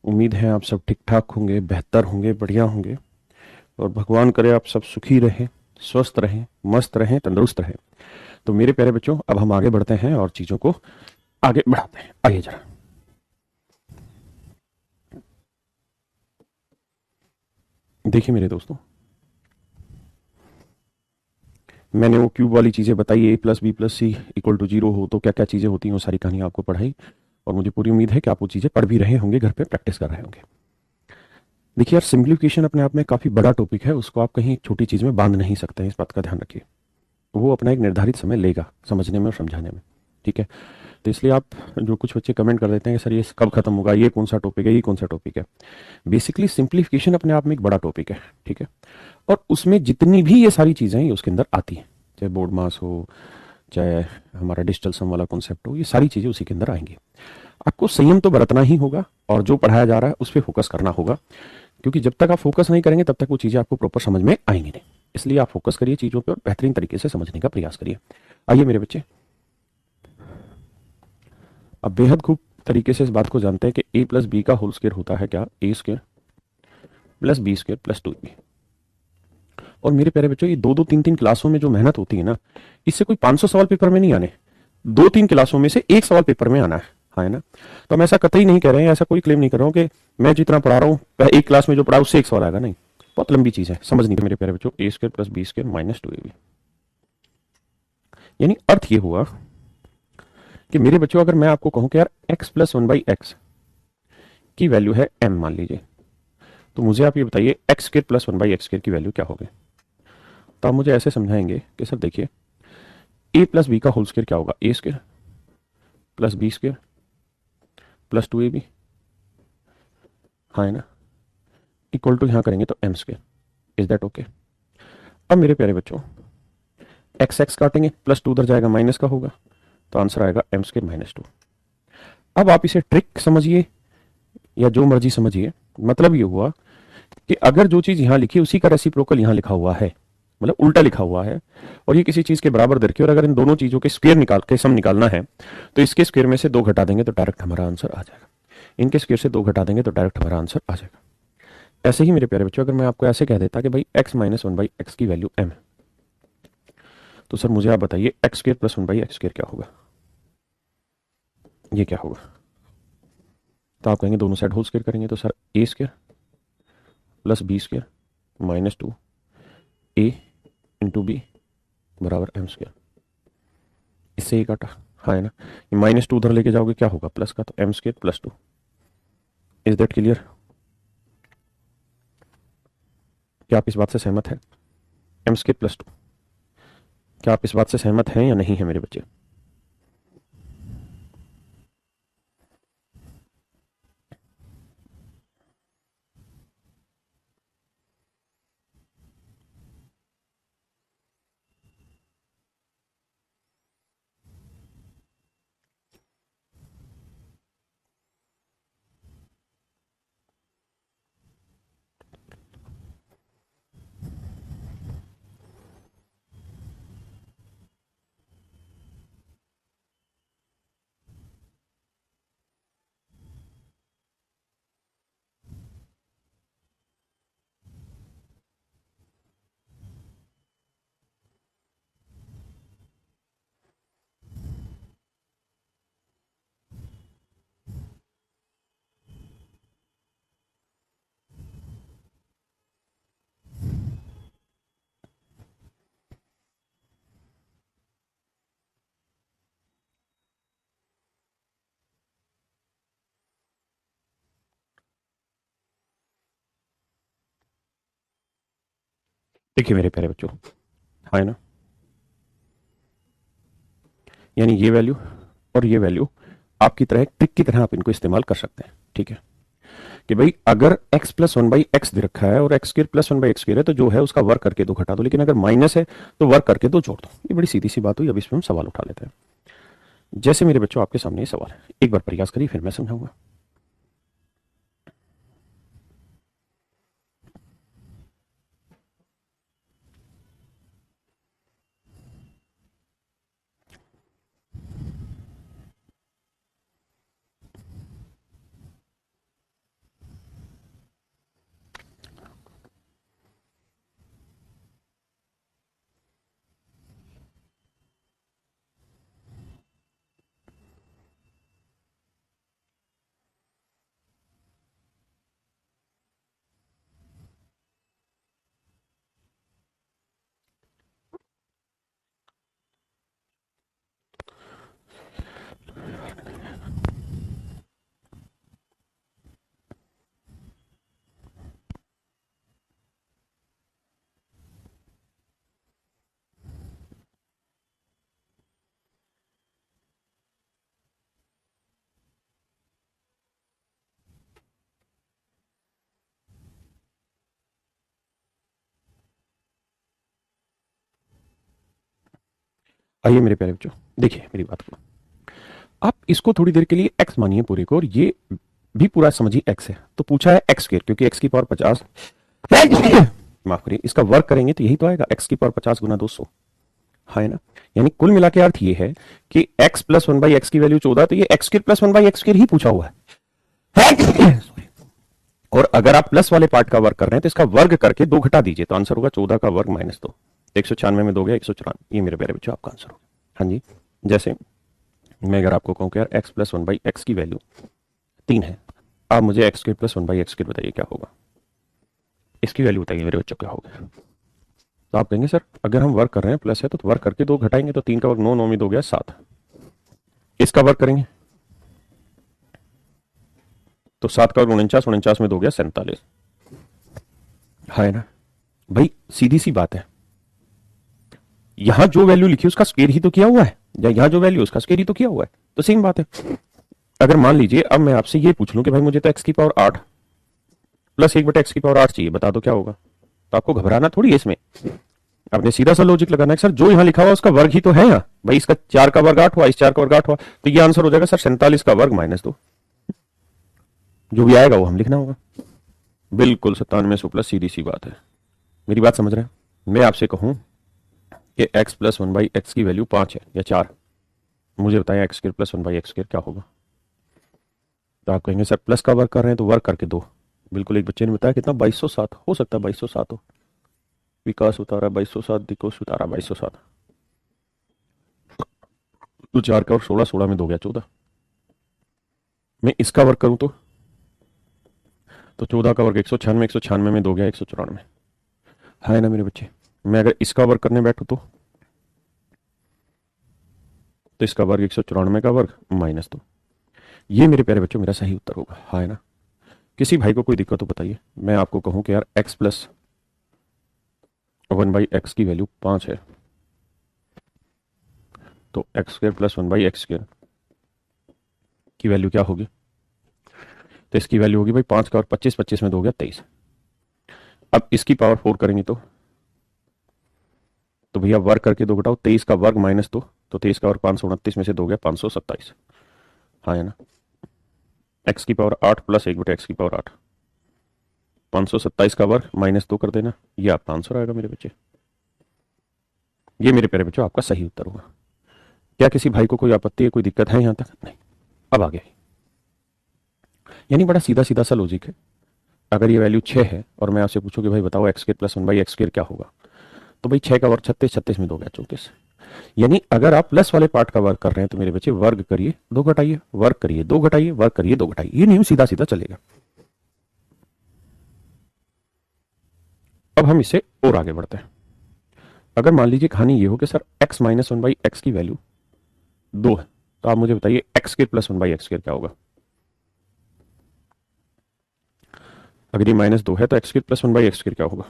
उम्मीद है आप सब ठीक ठाक होंगे, बेहतर होंगे, बढ़िया होंगे। और भगवान करे आप सब सुखी रहें, स्वस्थ रहें, मस्त रहें, तंदुरुस्त रहें। तो मेरे प्यारे बच्चों, अब हम आगे बढ़ते हैं और चीज़ों को आगे बढ़ाते हैं। आइए जरा देखिए मेरे दोस्तों, मैंने वो क्यूब वाली चीज़ें बताई, A plus B plus C equal to zero हो तो क्या क्या चीज़ें होती हैं, वो सारी कहानी आपको पढ़ाई। और मुझे पूरी उम्मीद है कि आप वो चीज़ें पढ़ भी रहे होंगे, घर पे प्रैक्टिस कर रहे होंगे। देखिए यार, सिंप्लीफिकेशन अपने आप में काफ़ी बड़ा टॉपिक है, उसको आप कहीं एक छोटी चीज़ में बांध नहीं सकते हैं, इस बात का ध्यान रखिए। वो अपना एक निर्धारित समय लेगा समझने में और समझाने में। ठीक है, तो इसलिए आप, जो कुछ बच्चे कमेंट कर देते हैं कि सर ये कब खत्म होगा, ये कौन सा टॉपिक है, ये कौन सा टॉपिक है। बेसिकली सिंप्लीफिकेशन अपने आप में एक बड़ा टॉपिक है। ठीक है, और उसमें जितनी भी ये सारी चीज़ें हैं ये उसके अंदर आती हैं, चाहे बोर्ड मास हो, चाहे हमारा डिजिटल सम वाला कॉन्सेप्ट हो, ये सारी चीज़ें उसी के अंदर आएंगी। आपको संयम तो बरतना ही होगा और जो पढ़ाया जा रहा है उस पर फोकस करना होगा, क्योंकि जब तक आप फोकस नहीं करेंगे तब तक वो चीज़ें आपको प्रॉपर समझ में आएंगी नहीं। इसलिए आप फोकस करिए चीज़ों पर और बेहतरीन तरीके से समझने का प्रयास करिए। आइए मेरे बच्चे, अब बेहद खूब तरीके से इस बात को जानते हैं कि ए प्लस बी का होल स्क्वायर होता है क्या, A square plus B square plus two B. और मेरे प्यारे बच्चों, ये दो दो तीन तीन क्लासों में जो मेहनत होती है ना, इससे कोई 500 सवाल पेपर में नहीं आने, दो तीन क्लासों में से एक सवाल पेपर में आना है। हाँ, है ना। तो हम ऐसा कतई नहीं कह रहे हैं, ऐसा कोई क्लेम नहीं कर रहा हूँ कि मैं जितना पढ़ा रहा हूँ एक क्लास में जो पढ़ा उससे एक सवाल आएगा, नहीं। बहुत लंबी चीज है, समझ नहीं मेरे प्यारे बच्चों। A square plus B square minus two A B, यानी अर्थ ये हुआ कि मेरे बच्चों, अगर मैं आपको कहूं कि यार x plus one by X की वैल्यू है एम, मान लीजिए, तो मुझे आप ये बताइए x square plus one by x square की वैल्यू क्या होगी। तो आप मुझे ऐसे समझाएंगे कि सर देखिए, ए प्लस बी का होल स्क्वायर क्या होगा, A square plus B square plus two A B. हाँ, है ना। इक्वल टू यहां करेंगे तो M square. Is that okay? अब मेरे प्यारे बच्चों, एक्स एक्स काटेंगे, प्लस टू उधर जाएगा, माइनस का होगा, तो आंसर आएगा एम स्क्वायर माइनस टू। अब आप इसे ट्रिक समझिए या जो मर्जी समझिए, मतलब ये हुआ कि अगर जो चीज यहां लिखी उसी का रेसिप्रोकल यहां लिखा हुआ है, मतलब उल्टा लिखा हुआ है, और ये किसी चीज के बराबर दर की, और अगर इन दोनों चीजों के स्क्वायर निकाल के सम निकालना है, तो इसके स्क्वायर में से दो घटा देंगे तो डायरेक्ट हमारा आंसर आ जाएगा, इनके स्क्वायर से दो घटा देंगे तो डायरेक्ट हमारा आंसर आ जाएगा। ऐसे ही मेरे प्यारे बच्चों, अगर मैं आपको ऐसे कह देता कि भाई x minus one by X की वैल्यू एम है, तो सर मुझे आप बताइए x square plus one by x square क्या होगा, ये क्या होगा। तो आप कहेंगे दोनों साइड होल स्क्वायर करेंगे, तो sir A square plus B square minus two A into B बराबर एम स्क्वायर। इससे ये काटा, हाँ, है ना। ये माइनस टू उधर लेके जाओगे क्या होगा, प्लस का, तो M square plus two. Is that clear? क्या आप इस बात से सहमत हैं? एम स्क्वायर प्लस टू, क्या आप इस बात से सहमत हैं या नहीं है मेरे बच्चे? देखिए मेरे प्यारे बच्चों, हाँ, है ना, यानी ये वैल्यू और ये वैल्यू आपकी तरह एक ट्रिक की तरह आप इनको इस्तेमाल कर सकते हैं। ठीक है, कि भाई अगर x plus one by X दे रखा है और X square plus one by X square है, तो जो है उसका वर्क करके दो घटा दो, लेकिन अगर माइनस है तो वर्क करके दो जोड़ दो। ये बड़ी सीधी सी बात हुई। अब इसमें हम सवाल उठा लेते हैं। जैसे मेरे बच्चों आपके सामने ये सवाल है, एक बार प्रयास करिए फिर मैं समझाऊंगा। आइए मेरे प्यारे बच्चों, देखिए मेरी बात को, आप इसको थोड़ी देर के लिए x मानिए पूरे को, और ये भी पूरा समझिए x है। तो पूछा है x स्क्वायर, क्योंकि x की पावर 50 माफ करिए, इसका वर्क करेंगे तो यही तो आएगा, x की पावर 50 गुना 200, हाँ है ना। यानी कुल मिला के अर्थ ये है कि x प्लस 1/x की वैल्यू 14, तो ये x square plus 1/x square ही पूछा हुआ है। और अगर आप प्लस वाले पार्ट का वर्क कर रहे हैं तो इसका वर्ग करके 2 घटा दीजिए, तो आंसर होगा 14 का वर्ग माइनस 2। 196 में 2 गया 194, ये मेरे प्यारे बच्चों आपका आंसर होगा। हाँ जी, जैसे मैं अगर आपको कहूँ कि यार x प्लस 1/x की वैल्यू 3 है, आप मुझे x square plus 1/x square बताइए क्या होगा, इसकी वैल्यू बताइए मेरे बच्चों क्या होगा। तो आप कहेंगे सर अगर हम वर्क कर रहे हैं प्लस है तो वर्क करके 2 घटाएंगे, तो 3 का वर्ग 9, 9 में 2 गया 7, इसका वर्क करेंगे तो 7 का वर्ग 49, 49 में 2 गया 47, है ना भाई, सीधी सी बात है। यहां जो वैल्यू लिखी उसका स्क्वायर ही तो किया हुआ है, या यहां जो वैल्यू उसका स्क्वायर ही तो किया हुआ है, तो सेम बात है। अगर मान लीजिए अब मैं आपसे ये पूछ लूं कि भाई मुझे तो x की पावर 8 प्लस 1/x की पावर 8 चाहिए, बता दो क्या होगा, तो आपको घबराना थोड़ी है इसमें, आपने सीधा सा लॉजिक लगाना है, सर जो यहां लिखा हुआ उसका वर्ग ही तो है यहाँ, भाई इसका 4 का वर्ग 8 हुआ, इस 4 का वर्ग 8 हुआ, तो ये आंसर हो जाएगा सर 47 का वर्ग माइनस 2, जो भी आएगा वो हम लिखना होगा। बिल्कुल 97 प्लस, सीधी सी बात है। मेरी बात समझ रहे हैं। मैं आपसे कहूं कि x प्लस 1/x की वैल्यू 5 है या 4, मुझे बताएं x square plus 1/x square क्या होगा। तो आप कहेंगे सर प्लस का वर्क कर रहे हैं तो वर्क करके 2, बिल्कुल एक बच्चे ने बताया कितना 2207, हो सकता है 2207 हो, विकास उतारा 2207, दिकोश उतारा 2207, तो 4 का और 16, 16 में 2 गया 14, मैं इसका वर्क करूं तो 14 का वर्ग 196, 196 में 2 गया 194, है ना मेरे बच्चे। मैं अगर इसका वर्क करने बैठूं तो इसका वर्ग 194 का वर्ग माइनस 2, ये मेरे प्यारे बच्चों मेरा सही उत्तर होगा, है ना। किसी भाई को कोई दिक्कत तो बताइए। मैं आपको कहूं कि यार x प्लस 1/x की वैल्यू 5 है, तो x square plus 1/x square की वैल्यू क्या होगी, तो इसकी वैल्यू होगी भाई 5 का और 25, 25 में 2 गया 23। अब इसकी पावर 4 करेंगे तो भैया वर्ग करके 2 घटाओ, 23 का वर्ग माइनस 2, तो 23 का और 529 में से 2 गया 527, हाँ है ना। x की पावर 8 प्लस 1/x की पावर 8, 527 का वर्ग माइनस 2 कर देना, ये आपका आंसर आएगा मेरे बच्चे। ये मेरे प्यारे बच्चों आपका सही उत्तर होगा। क्या किसी भाई को कोई आपत्ति है, कोई दिक्कत है यहां तक? नहीं। अब आगे, यानी बड़ा सीधा सीधा सा लॉजिक है। अगर ये वैल्यू 6 है और मैं आपसे पूछूं कि भाई बताओ x square plus 1/x square क्या होगा, तो भाई 6 का वर्ग 36, 36 में 2 गया 34। यानी अगर आप प्लस वाले पार्ट का वर्ग कर रहे हैं तो मेरे बच्चे वर्ग करिए 2 घटाइए, वर्ग करिए 2 घटाइए, वर्ग करिए 2 घटाइए, ये नियम सीधा सीधा चलेगा। अब हम इससे और आगे बढ़ते हैं। अगर मान लीजिए कहानी ये हो कि सर x माइनस 1/x की वैल्यू 2 है, तो आप मुझे बताइए x square plus 1/x square क्या होगा। अगर ये -2 है तो x square plus 1/x square क्या होगा।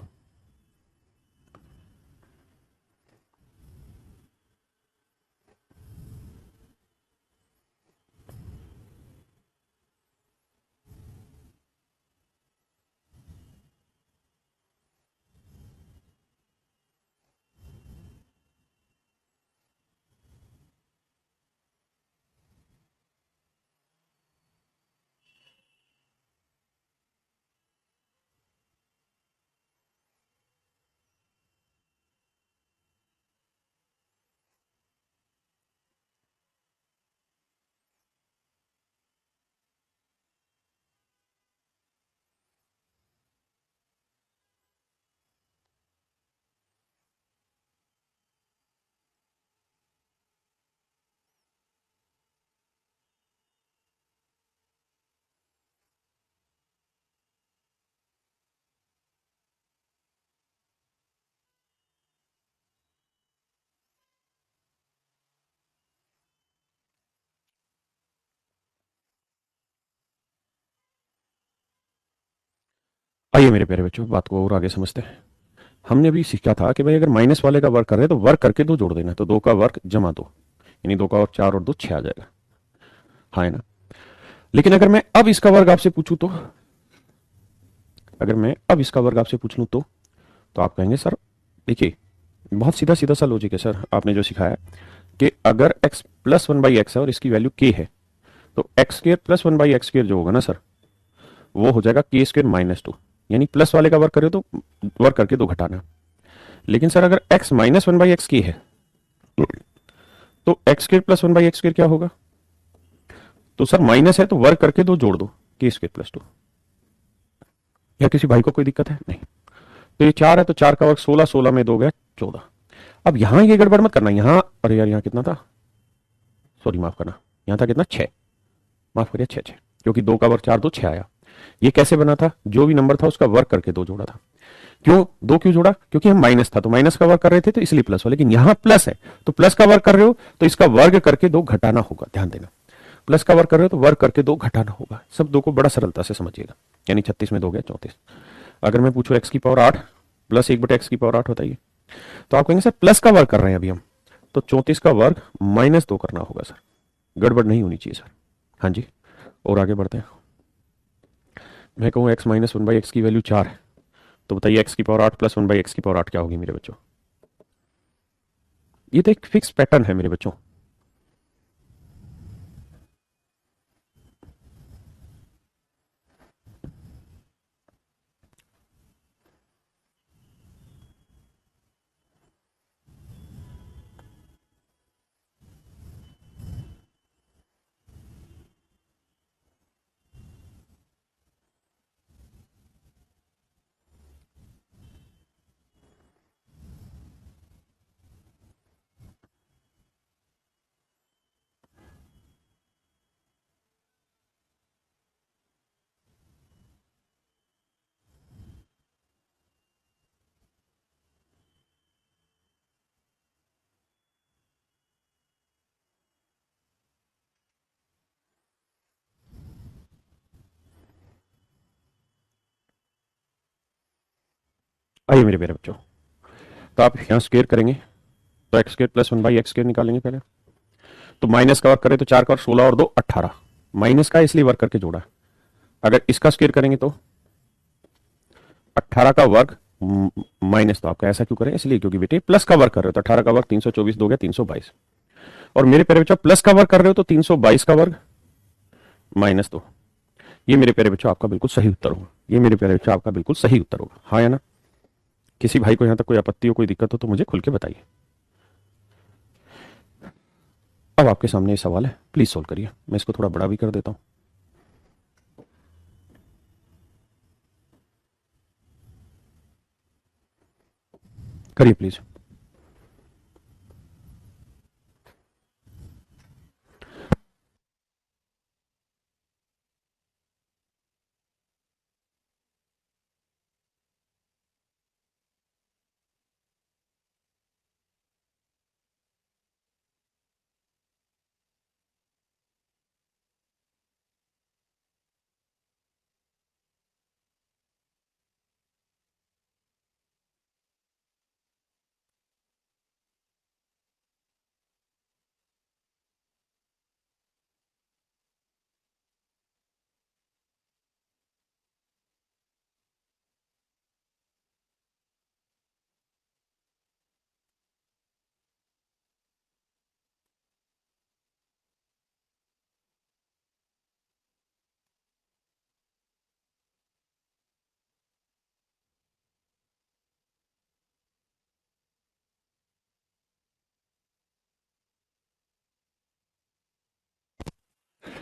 आइए मेरे प्यारे बच्चों बात को और आगे समझते हैं। हमने अभी सीखा था कि भाई अगर माइनस वाले का वर्ग कर रहे हैं तो वर्ग करके 2 जोड़ देना, तो 2 का वर्ग जमा 2, यानी 2 का और 4 और 2 6 आ जाएगा, हाँ है ना। लेकिन अगर मैं अब इसका वर्ग आपसे पूछूं तो, अगर मैं अब इसका वर्ग आपसे पूछ लूं तो आप कहेंगे सर देखिए बहुत सीधा सीधा सा लॉजिक है सर, आपने जो सिखाया कि अगर x plus one by x है और इसकी वैल्यू k है, तो x square plus one by X square जो होगा ना सर, वो हो जाएगा के स्क्र माइनस टू, यानी प्लस वाले का वर्क करे तो वर्क करके दो घटाना। लेकिन सर अगर x minus one by X की है, तो x square plus one by X square क्या होगा? तो सर माइनस है तो वर्क करके दो जोड़ दो, के स्क्र प्लस टू। या किसी भाई को कोई दिक्कत है? नहीं। तो ये 4 है तो 4 का वर्ग 16, 16 में 2 गया 14। अब यहां ये गड़बड़ मत करना, यहां अरे यार यहां कितना था, सॉरी माफ करना, यहां था कितना 6, माफ करिए 6 6, क्योंकि 2 का वर्ग 4 2 6 आया। ये कैसे बना था? जो भी नंबर था उसका वर्ग करके 2 जोड़ा था। क्यों 2 क्यों जोड़ा? क्योंकि हम माइनस था तो माइनस का वर्ग कर रहे थे तो इसलिए प्लस हुआ, लेकिन यहां प्लस है तो प्लस का वर्ग कर रहे हो तो इसका वर्ग करके 2 घटाना होगा। ध्यान देना, प्लस का वर्ग कर रहे हो तो वर्ग करके 2 घटाना होगा। सब 2 को बड़ा सरलता से समझिएगा, यानी 36 में 2 गया 34। अगर मैं पूछूं एक्स की पावर 8 प्लस 1 बटे एक्स की पावर 8 बताइए, तो आप कहेंगे सर प्लस का वर्ग कर रहे हैं अभी हम, तो 34 का वर्ग माइनस 2 करना होगा सर। गड़बड़ नहीं होनी चाहिए सर। हाँ जी, और आगे बढ़ते हैं। मैं कहूँ x minus one by X की वैल्यू 4 है, तो बताइए एक्स की power 8 plus one by X की पावर 8 क्या होगी मेरे बच्चों? ये तो एक फिक्स पैटर्न है मेरे बच्चों। आइए मेरे प्यारे बच्चों, तो आप यहाँ स्क्वेयर करेंगे तो x square plus one by x square निकालेंगे पहले। तो माइनस का वर्ग करें तो 4 का वर्ग 16 और 2 18, माइनस का इसलिए वर्ग करके जोड़ा। अगर इसका स्क्वेयर करेंगे तो 18 का वर्ग माइनस, तो आपका ऐसा क्यों करें? इसलिए क्योंकि बेटे प्लस का वर्ग कर रहे हो तो 18 का वर्ग 324 दो गया 322। और मेरे प्यारे बच्चों प्लस का वर्ग कर रहे हो तो 322 का वर्ग माइनस 2। ये मेरे प्यारे बच्चों आपका बिल्कुल सही उत्तर होगा। ये मेरे प्यारे बच्चों आपका बिल्कुल सही उत्तर होगा, हाँ या ना? किसी भाई को यहां तक कोई आपत्ति हो, कोई दिक्कत हो तो मुझे खुल के बताइए। अब आपके सामने ये सवाल है, प्लीज सोल्व करिए। मैं इसको थोड़ा बड़ा भी कर देता हूं। करिए प्लीज।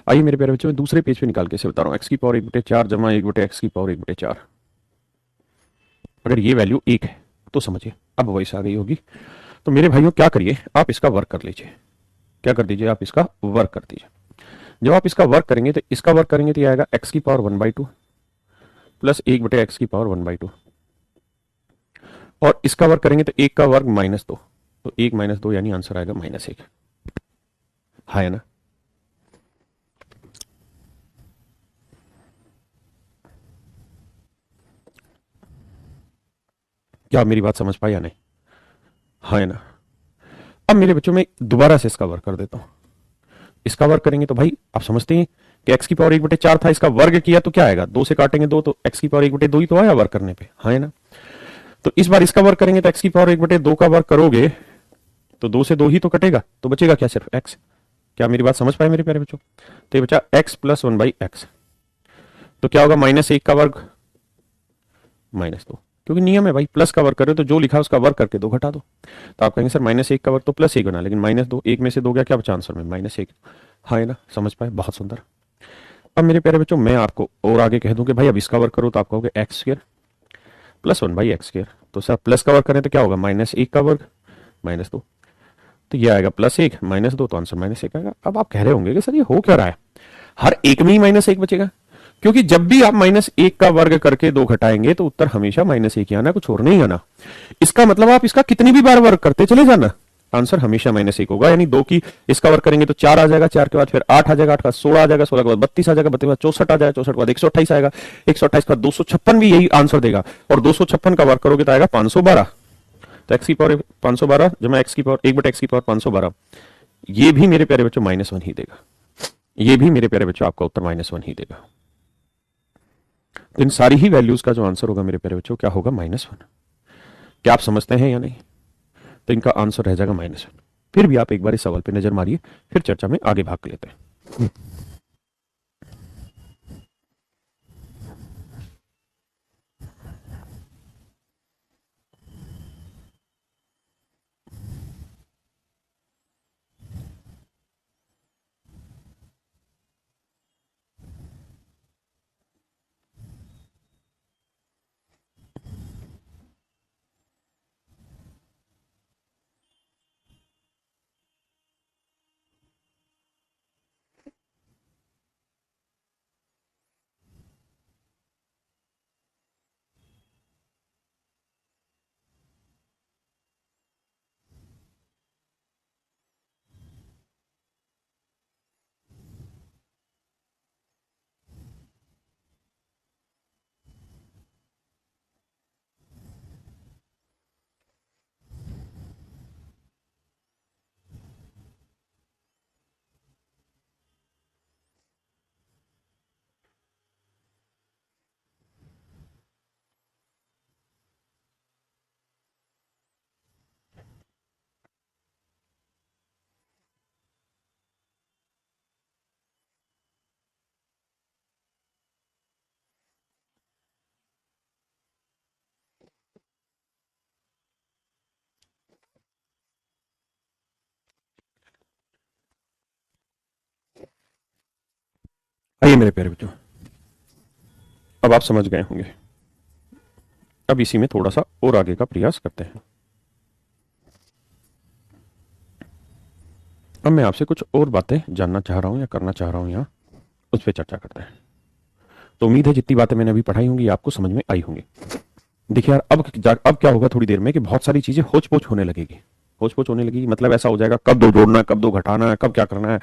आइए मेरे प्यारे बच्चों, मैं दूसरे पेज पे निकाल के से बता रहा हूँ। एक्स की पावर 1/4 जमा 1/, एक्स की पावर 1/4। अगर ये वैल्यू 1 है तो समझिए अब वैसे आ गई होगी। तो मेरे भाइयों क्या करिए, आप इसका वर्क कर लीजिए। क्या कर दीजिए? आप इसका वर्क कर दीजिए। जब आप इसका वर्क करेंगे तो इसका वर्क करेंगे तो ये आएगा एक्स की पावर 1/2 प्लस 1/, एक्स की पावर 1/2। और इसका वर्क करेंगे तो 1 का वर्ग -2, तो 1 - 2 यानी आंसर आएगा -1। हाँ है ना? क्या आप मेरी बात समझ पाए या नहीं? हाँ है ना? अब मेरे बच्चों में दोबारा से इसका वर्क कर देता हूं। इसका वर्क करेंगे तो भाई आप समझते हैं कि एक्स की पावर 1/4 था, इसका वर्ग किया तो क्या आएगा? 2 से काटेंगे 2 तो एक्स की पावर 1/2 ही तो आया वर्क करने पे, हाँ है ना? तो इस बार इसका वर्क करेंगे तो एक्स की पावर 1/2 का वर्क करोगे तो 2 से 2 ही तो कटेगा, तो बचेगा क्या, सिर्फ x। क्या मेरी बात समझ पाए मेरे प्यारे बच्चों? तो ये बचा x प्लस 1/x। तो क्या होगा, -1 का वर्ग -2, क्योंकि नियम है भाई, प्लस का वर्ग करे तो जो लिखा है उसका वर्ग करके 2 घटा दो। तो आप कहेंगे सर -1 का वर्ग तो +1 बना, लेकिन -2, 1 में से 2 गया, क्या बचा आंसर में, -1। हाँ है ना, समझ पाए, बहुत सुंदर। अब मेरे प्यारे बच्चों मैं आपको और आगे कह दूं कि भाई अब इसका वर्ग करो, तो आप कहोगे x² प्लस 1/x²। तो सर प्लस का वर्ग करें तो क्या होगा, -1 का वर्ग -2। तो ये आएगा +1 -2, तो आंसर -1 आएगा। अब आप कह रहे होंगे कि सर ये हो क्या रहा है, हर एक में ही -1 बचेगा, क्योंकि जब भी आप -1 का वर्ग करके 2 घटाएंगे तो उत्तर हमेशा -1 ही आना, कुछ और नहीं आना। इसका मतलब आप इसका कितनी भी बार वर्ग करते चले जाना, आंसर हमेशा -1 होगा। यानी 2 की इसका वर्ग करेंगे तो 4 आ जाएगा, 4 के बाद फिर 8 आ जाएगा, 8 का 16 आ जाएगा, 16 के बाद 32 आ जाएगा, 32 के बाद 64 आ जाएगा, 64 के बाद 128 आएगा, 128 के बाद 256 भी यही आंसर देगा, और 256 का वर्ग करोगे तो आएगा 512। तो x की पावर 512 जमा x की पावर 1/x की पावर 512, ये भी मेरे प्यारे बच्चों -1 ही देगा। ये भी मेरे प्यारे बच्चों आपका उत्तर -1 ही देगा। तो इन सारी ही वैल्यूज का जो आंसर होगा मेरे प्यारे बच्चों, क्या होगा, -1। क्या आप समझते हैं या नहीं? तो इनका आंसर रह जाएगा -1। फिर भी आप एक बार इस सवाल पे नजर मारिए, फिर चर्चा में आगे भाग लेते हैं। आइए मेरे प्यारे बच्चों, अब आप समझ गए होंगे। अब इसी में थोड़ा सा और आगे का प्रयास करते हैं। अब मैं आपसे कुछ और बातें जानना चाह रहा हूं या करना चाह रहा हूं, यहाँ उस पर चर्चा करते हैं। तो उम्मीद है जितनी बातें मैंने अभी पढ़ाई होंगी आपको समझ में आई होंगी। देखिए यार, अब क्या होगा थोड़ी देर में कि बहुत सारी चीजें होच पोच होने लगेगी। होच पोच होने लगेगी मतलब ऐसा हो जाएगा, कब दो जोड़ना है, कब दो घटाना है, कब क्या करना है,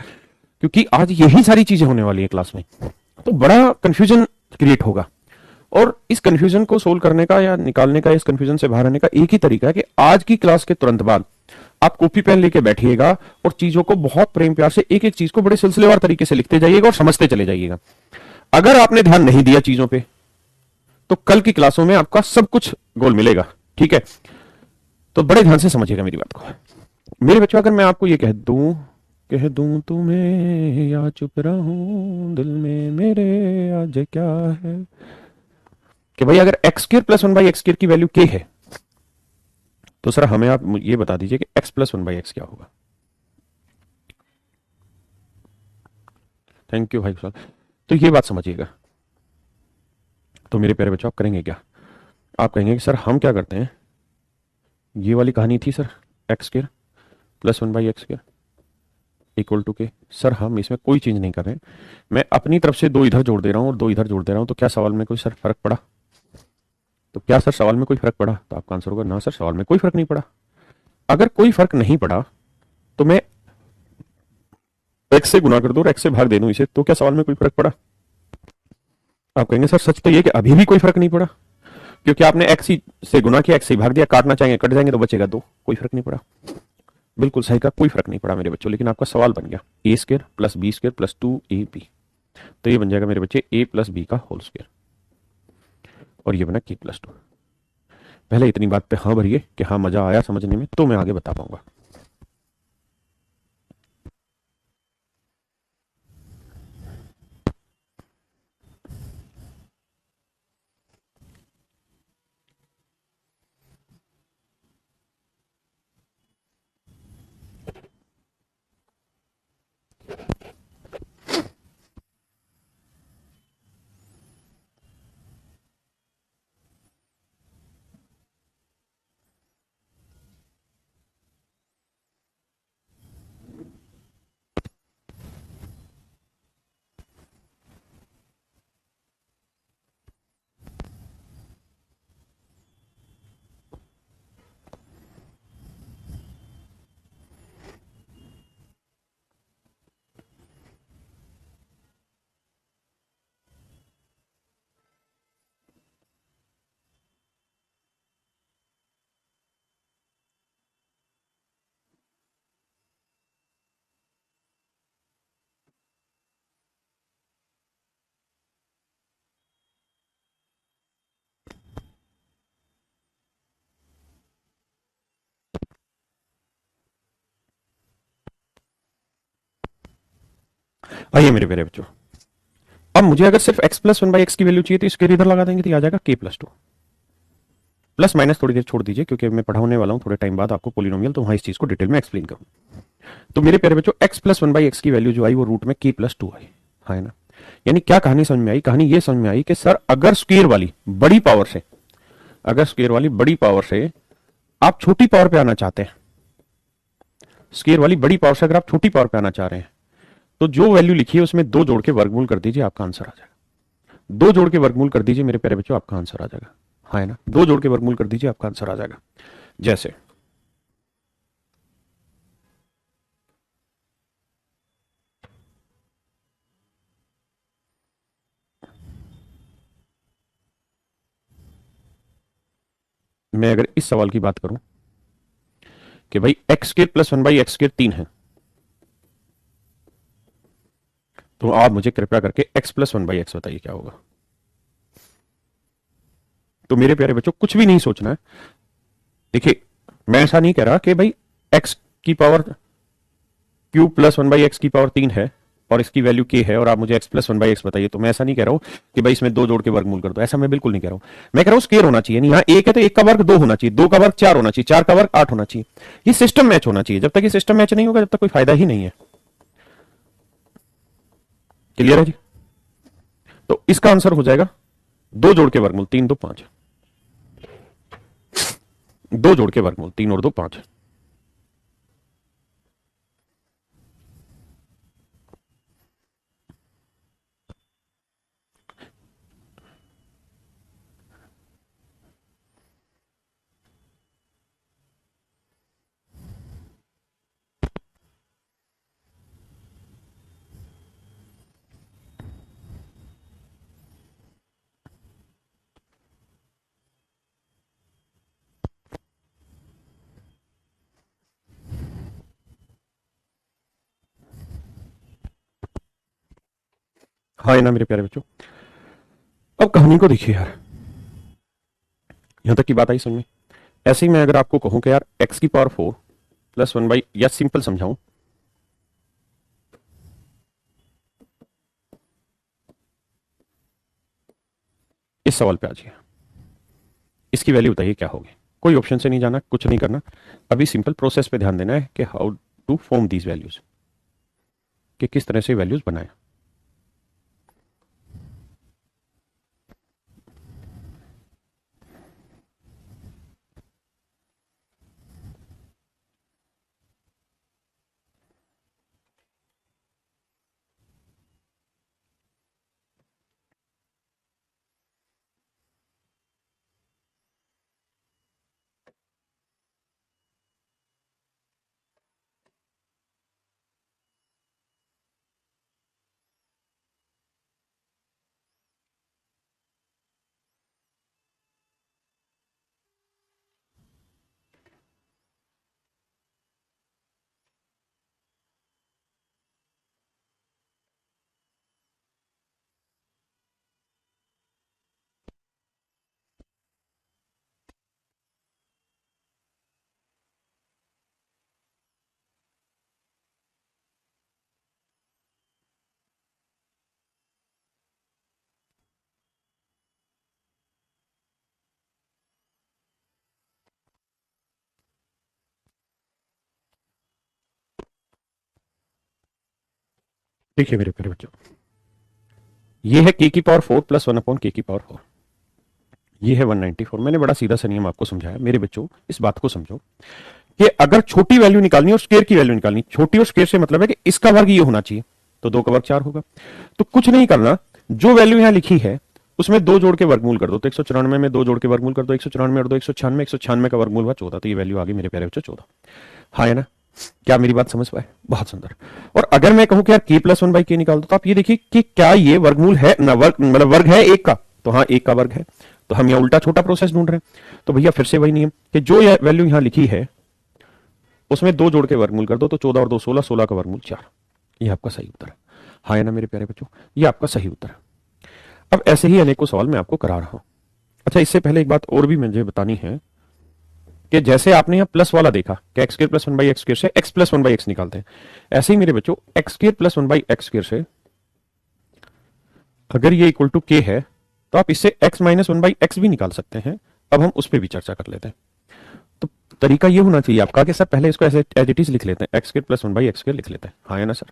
क्योंकि आज यही सारी चीजें होने वाली है क्लास में। तो बड़ा कंफ्यूजन क्रिएट होगा, और इस कंफ्यूजन को सोल्व करने का या निकालने का, इस कंफ्यूजन से बाहर आने का एक ही तरीका है कि आज की क्लास के तुरंत बाद आप कॉपी पेन लेके बैठिएगा और चीजों को बहुत प्रेम प्यार से एक एक चीज को बड़े सिलसिलेवार तरीके से लिखते जाइएगा और समझते चले जाइएगा। अगर आपने ध्यान नहीं दिया चीजों पे, तो कल की क्लासों में आपका सब कुछ गोल मिलेगा। ठीक है, तो बड़े ध्यान से समझिएगा मेरी बात को। मेरे बच्चों, अगर मैं आपको ये कह दूं तुम्हें या चुप रहूं, दिल में मेरे आज क्या है, कि भाई अगर x² प्लस 1/x² की वैल्यू k है, तो सर हमें आप ये बता दीजिए कि x प्लस 1/x क्या होगा। थैंक यू भाई सर। तो ये बात समझिएगा। तो मेरे प्यारे बच्चों, आप करेंगे क्या, आप कहेंगे कि सर हम क्या करते हैं, ये वाली कहानी थी sir, x² plus 1/x² equal to के, सर हम इसमें कोई चेंज नहीं कर रहे हैं, मैं अपनी तरफ से 2 इधर जोड़ दे रहा हूं और 2 इधर जोड़ दे रहा हूं। तो क्या सवाल में कोई सर फर्क पड़ा? तो क्या सर सवाल में कोई फर्क पड़ा? तो आपका आंसर होगा ना सर, सवाल में कोई फर्क नहीं पड़ा। अगर कोई फर्क नहीं पड़ा तो मैं x से गुना कर दूं और x से भाग दे दूं इसे, तो क्या सवाल में कोई फर्क पड़ा? आप कहेंगे सर सच तो ये कि अभी भी कोई फर्क नहीं पड़ा, क्योंकि आपने x ही से गुना किया, x से भाग दिया, काटना चाहेंगे कट जाएंगे तो बचेगा 2, कोई फर्क नहीं पड़ा। बिल्कुल सही का, कोई फर्क नहीं पड़ा मेरे बच्चों। लेकिन आपका सवाल बन गया a² plus b² plus 2ab, तो ये बन जाएगा मेरे बच्चे a प्लस b का होल स्क्वायर, और ये बना k प्लस 2। पहले इतनी बात पे हाँ भरिए कि हाँ मजा आया समझने में, तो मैं आगे बता पाऊंगा। आइए मेरे प्यारे बच्चों, अब मुझे अगर सिर्फ x plus one by X की वैल्यू चाहिए तो स्क्वायर इधर लगा देंगे तो ये आ जाएगा k plus two. Plus minus थोड़ी देर छोड़ दीजिए क्योंकि मैं पढ़ाने वाला हूं थोड़े टाइम बाद आपको पोलिनोमियल, तो वहां इस चीज को डिटेल में एक्सप्लेन करूं। तो मेरे प्यारे बच्चों, x plus one by X की वैल्यू जो आई वो रूट में k प्लस टू आई, है ना। यानी क्या कहानी समझ में आई? कहानी ये समझ में आई कि सर अगर स्क्वायर वाली बड़ी पावर से, अगर स्क्वायर वाली बड़ी पावर से आप छोटी पावर पे आना चाहते हैं, स्क्वायर वाली बड़ी पावर से अगर आप छोटी पावर पे आना चाह रहे हैं, तो जो वैल्यू लिखी है उसमें दो जोड़ के वर्गमूल कर दीजिए, आपका आंसर आ जाएगा। दो जोड़ के वर्गमूल कर दीजिए मेरे प्यारे बच्चों, आपका आंसर आ जाएगा, है ना। दो जोड़ के वर्गमूल कर दीजिए, आपका आंसर आ जाएगा। जैसे मैं अगर इस सवाल की बात करूं कि भाई x square plus one by x square 3 है, तो आप मुझे कृपया करके x plus one by x बताइए क्या होगा। तो मेरे प्यारे बच्चों कुछ भी नहीं सोचना है। देखिए, मैं ऐसा नहीं कह रहा कि भाई x की power cube plus one by X की पावर 3 है और इसकी वैल्यू k है और आप मुझे x plus one by x बताइए। तो मैं ऐसा नहीं कह रहा हूं कि भाई इसमें दो जोड़ के वर्गमूल कर दो, ऐसा मैं बिल्कुल नहीं कह रहा हूं। मैं कह रहा हूं स्क्वायर होना चाहिए। यहाँ एक है तो एक का वर्ग दो होना चाहिए, दो का वर्ग चार होना चाहिए, चार का वर्ग आठ होना चाहिए। ये सिस्टम मैच होना चाहिए। जब तक ये सिस्टम मैच नहीं होगा जब तक कोई फायदा ही नहीं है। क्लियर है जी? तो इसका आंसर हो जाएगा दो जोड़ के वर्गमूल, तीन दो पांच। दो जोड़ के वर्गमूल, तीन और दो पांच। हाँ ना मेरे प्यारे बच्चों, अब कहानी को देखिए यार, यहां तक की बात आई समझ में। ऐसे ही मैं अगर आपको कहूं कि यार एक्स की power four plus one by, या सिंपल समझाऊं, इस सवाल पे आ जाइए, इसकी वैल्यू बताइए क्या होगी। कोई ऑप्शन से नहीं जाना, कुछ नहीं करना, अभी सिंपल प्रोसेस पे ध्यान देना है कि how to form these values, कि किस तरह से वैल्यूज बनाए। देखिए मेरे प्यारे बच्चों, ये है के की power four plus one upon के की पावर फोर, ये है 194। मैंने बड़ा सीधा सा नियम आपको समझाया। मेरे बच्चों इस बात को समझो कि अगर छोटी वैल्यू निकालनी और स्क्वायर की वैल्यू निकालनी, छोटी और स्क्वायर से मतलब है कि इसका वर्ग ये होना चाहिए, तो दो का वर्ग चार होगा। तो कुछ नहीं करना, जो वैल्यू यहां लिखी है उसमें दो जोड़ के वर्गमूल कर दो। तो 194 में दो जोड़ के वर्गमूल कर दो, 194 और दो 196, 196 का वर्गमूल हुआ 14, तो ये वैल्यू आ गई मेरे प्यारे बच्चों 14। हाँ है ना? क्या मेरी बात समझ पाए? बहुत सुंदर। और अगर मैं कहूं कि यार के प्लस वन बाई के निकाल दो, तो आप ये देखिए कि क्या ये वर्गमूल है ना, वर्ग मतलब वर्ग है एक का, तो हाँ एक का वर्ग है। तो हम यहाँ उल्टा छोटा प्रोसेस ढूंढ रहे हैं। तो भैया फिर से वही नियम कि जो वैल्यू यहां लिखी है उसमें दो जोड़ के वर्गमूल कर दो, तो 14 और दो 16, 16 का वर्गमूल 4। ये आपका सही उत्तर है। हाँ है ना मेरे प्यारे बच्चों? ये आपका सही उत्तर है। अब ऐसे ही अनेकों सवाल मैं आपको करा रहा हूं। अच्छा, इससे पहले एक बात और भी मुझे बतानी है कि जैसे आपने यहाँ प्लस वाला देखा कि X square plus one by X square से X plus one by X निकालते हैं, ऐसे ही मेरे बच्चों X square plus one by X square से अगर ये इक्वल टू के है तो आप इससे x minus one by x भी निकाल सकते हैं। अब हम उस पर भी चर्चा कर लेते हैं। तो तरीका ये होना चाहिए आपका कि सर पहले इसको ऐसे एज इट इज लिख लेते हैं, x square plus one by X square लिख लेते हैं, हाँ है ना सर।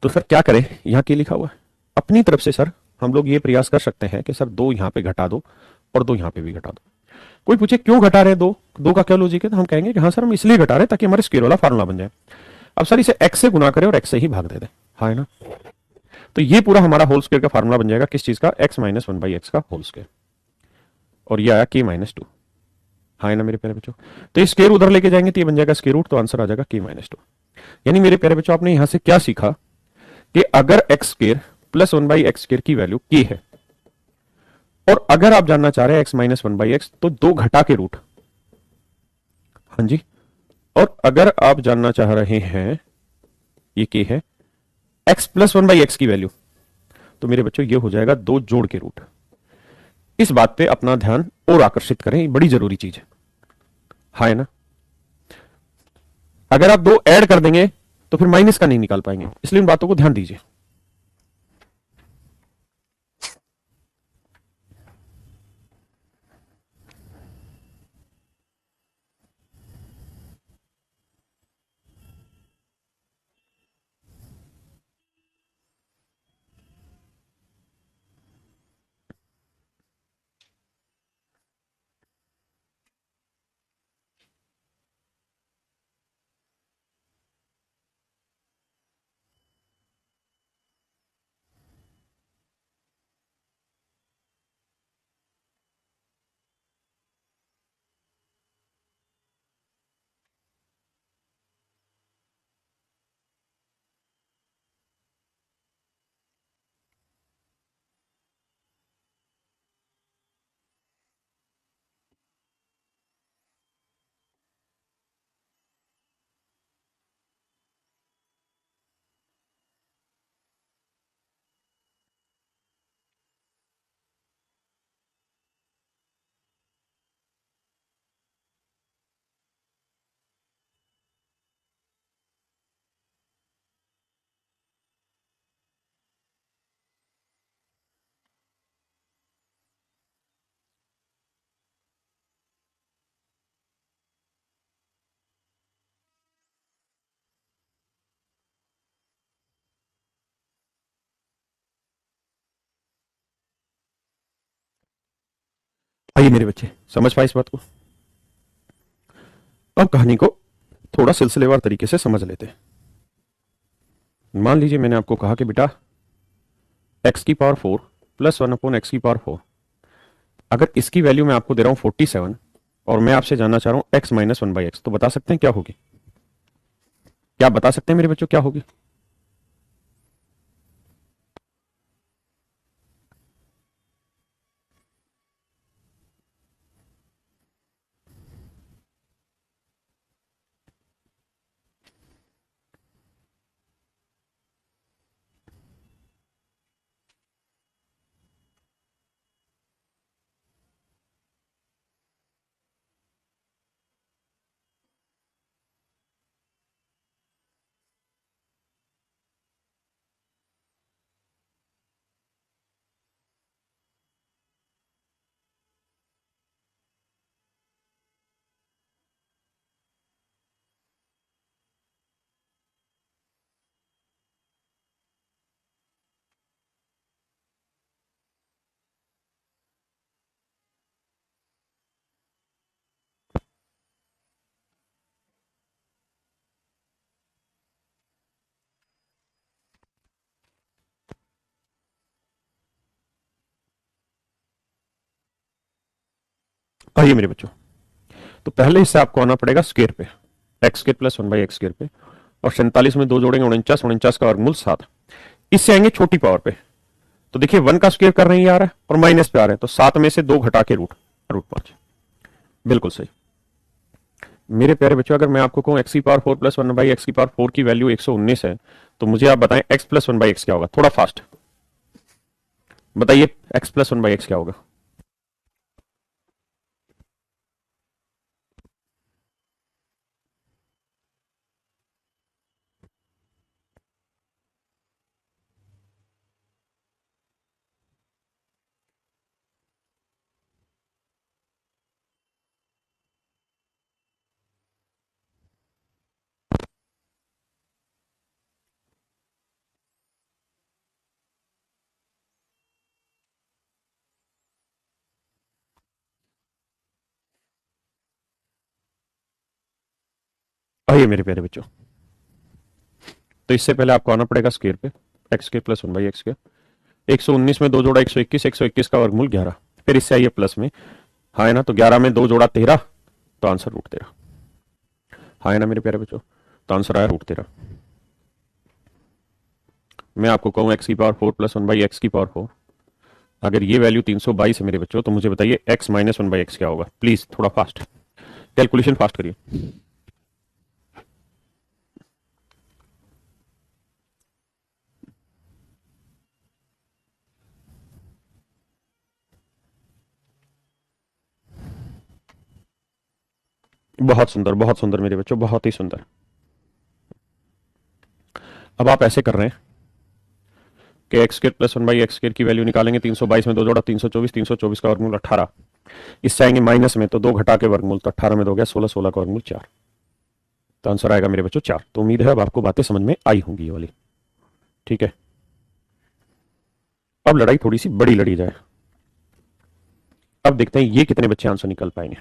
तो सर क्या करें, यहाँ के लिखा हुआ है, अपनी तरफ से सर हम लोग ये प्रयास कर सकते हैं कि सर दो यहाँ पे घटा दो और दो यहाँ पे भी घटा दो। कोई पूछे क्यों घटा रहे दो, दो का क्या लॉजिक है, तो हम कहेंगे कि हाँ सर हम इसलिए घटा रहे ताकि हमारे स्क्वायर वाला फार्मूला बन जाए। अब सर इसे एक्स से गुना करें और एक्स से ही भाग दे दें, हाँ है ना। तो ये पूरा हमारा होल स्क्वायर का फार्मूला बन जाएगा, किस चीज का, x minus one by x का होल स्क्वायर, और ये आया के माइनस टू, हाँ है ना मेरे प्यारे बच्चों। तो ये स्क्वायर उधर लेके जाएंगे तो ये बन जाएगा स्क्वायर रूट, तो आंसर आ जाएगा के माइनस टू। यानी मेरे प्यारे बच्चों आपने यहां से क्या सीखा कि अगर x square plus one by x square की वैल्यू के है और अगर आप जानना चाह रहे हैं x minus one by X तो दो घटा के रूट, हाँ जी, और अगर आप जानना चाह रहे हैं ये के है x plus one by X की वैल्यू, तो मेरे बच्चों ये हो जाएगा दो जोड़ के रूट। इस बात पे अपना ध्यान और आकर्षित करें, ये बड़ी जरूरी चीज है, हाँ है ना। अगर आप दो ऐड कर देंगे तो फिर माइनस का नहीं निकाल पाएंगे, इसलिए इन बातों को ध्यान दीजिए। आइए मेरे बच्चे समझ पाए इस बात को। अब कहानी को थोड़ा सिलसिलेवार तरीके से समझ लेते हैं। मान लीजिए मैंने आपको कहा कि बेटा एक्स की power 4 plus one upon x की पावर 4, अगर इसकी वैल्यू मैं आपको दे रहा हूं 47 और मैं आपसे जानना चाह रहा हूं x minus one by X, तो बता सकते हैं क्या होगी, क्या आप बता सकते हैं मेरे बच्चों क्या होगी। आइए मेरे बच्चों, तो पहले इससे आपको आना पड़ेगा स्क्वायर पे, x square plus one by x square पे, और 47 में दो जोड़ेंगे 49, 49 का वर्गमूल 7, इससे आएंगे छोटी पावर पे। तो देखिए 1 का स्क्वायर कर रहे हैं आ रहा है और माइनस पे आ रहे हैं, तो 7 में से 2 घटा के रूट, रूट 5, बिल्कुल सही। मेरे प्यारे बच्चों अगर मैं आपको कहूं एक्स की power 4 plus one by X की पावर 4 की वैल्यू 119 है, तो मुझे आप बताएं x plus one by x क्या होगा, थोड़ा फास्ट बताइए, x plus one by x क्या होगा। आइए मेरे प्यारे बच्चों, तो इससे पहले आपको आना पड़ेगा स्क्वायर पे, एक्स स्क्वायर प्लस 1/x²। 119 में 2 जोड़ा 121, 121 का वर्गमूल 11। फिर इससे आइए प्लस में, हाँ है ना, तो 11 में 2 जोड़ा 13, तो आंसर √13। हाँ है ना मेरे प्यारे बच्चों, तो आंसर आया √13। मैं आपको कहूँ x⁴ प्लस 1/x⁴, अगर ये वैल्यू 322 है मेरे बच्चों, तो मुझे बताइए x माइनस 1/x क्या होगा। प्लीज थोड़ा फास्ट कैलकुलेशन फास्ट करिए। बहुत सुंदर मेरे बच्चों, बहुत ही सुंदर। अब आप ऐसे कर रहे हैं कि x² प्लस 1/x² की वैल्यू निकालेंगे। 322 में 2 जोड़ा 324, 324 का वर्गमूल 18। इससे आएंगे माइनस में, तो 2 घटा के वर्गमूल, तो 18 में 2 गया 16, 16 का वर्गमूल 4। तो आंसर आएगा मेरे बच्चों 4। तो उम्मीद है अब आपको बातें समझ में आई होंगी ये वाली। ठीक है, अब लड़ाई थोड़ी सी बड़ी लड़ी जाए। अब देखते हैं ये कितने बच्चे आंसर निकल पाएंगे।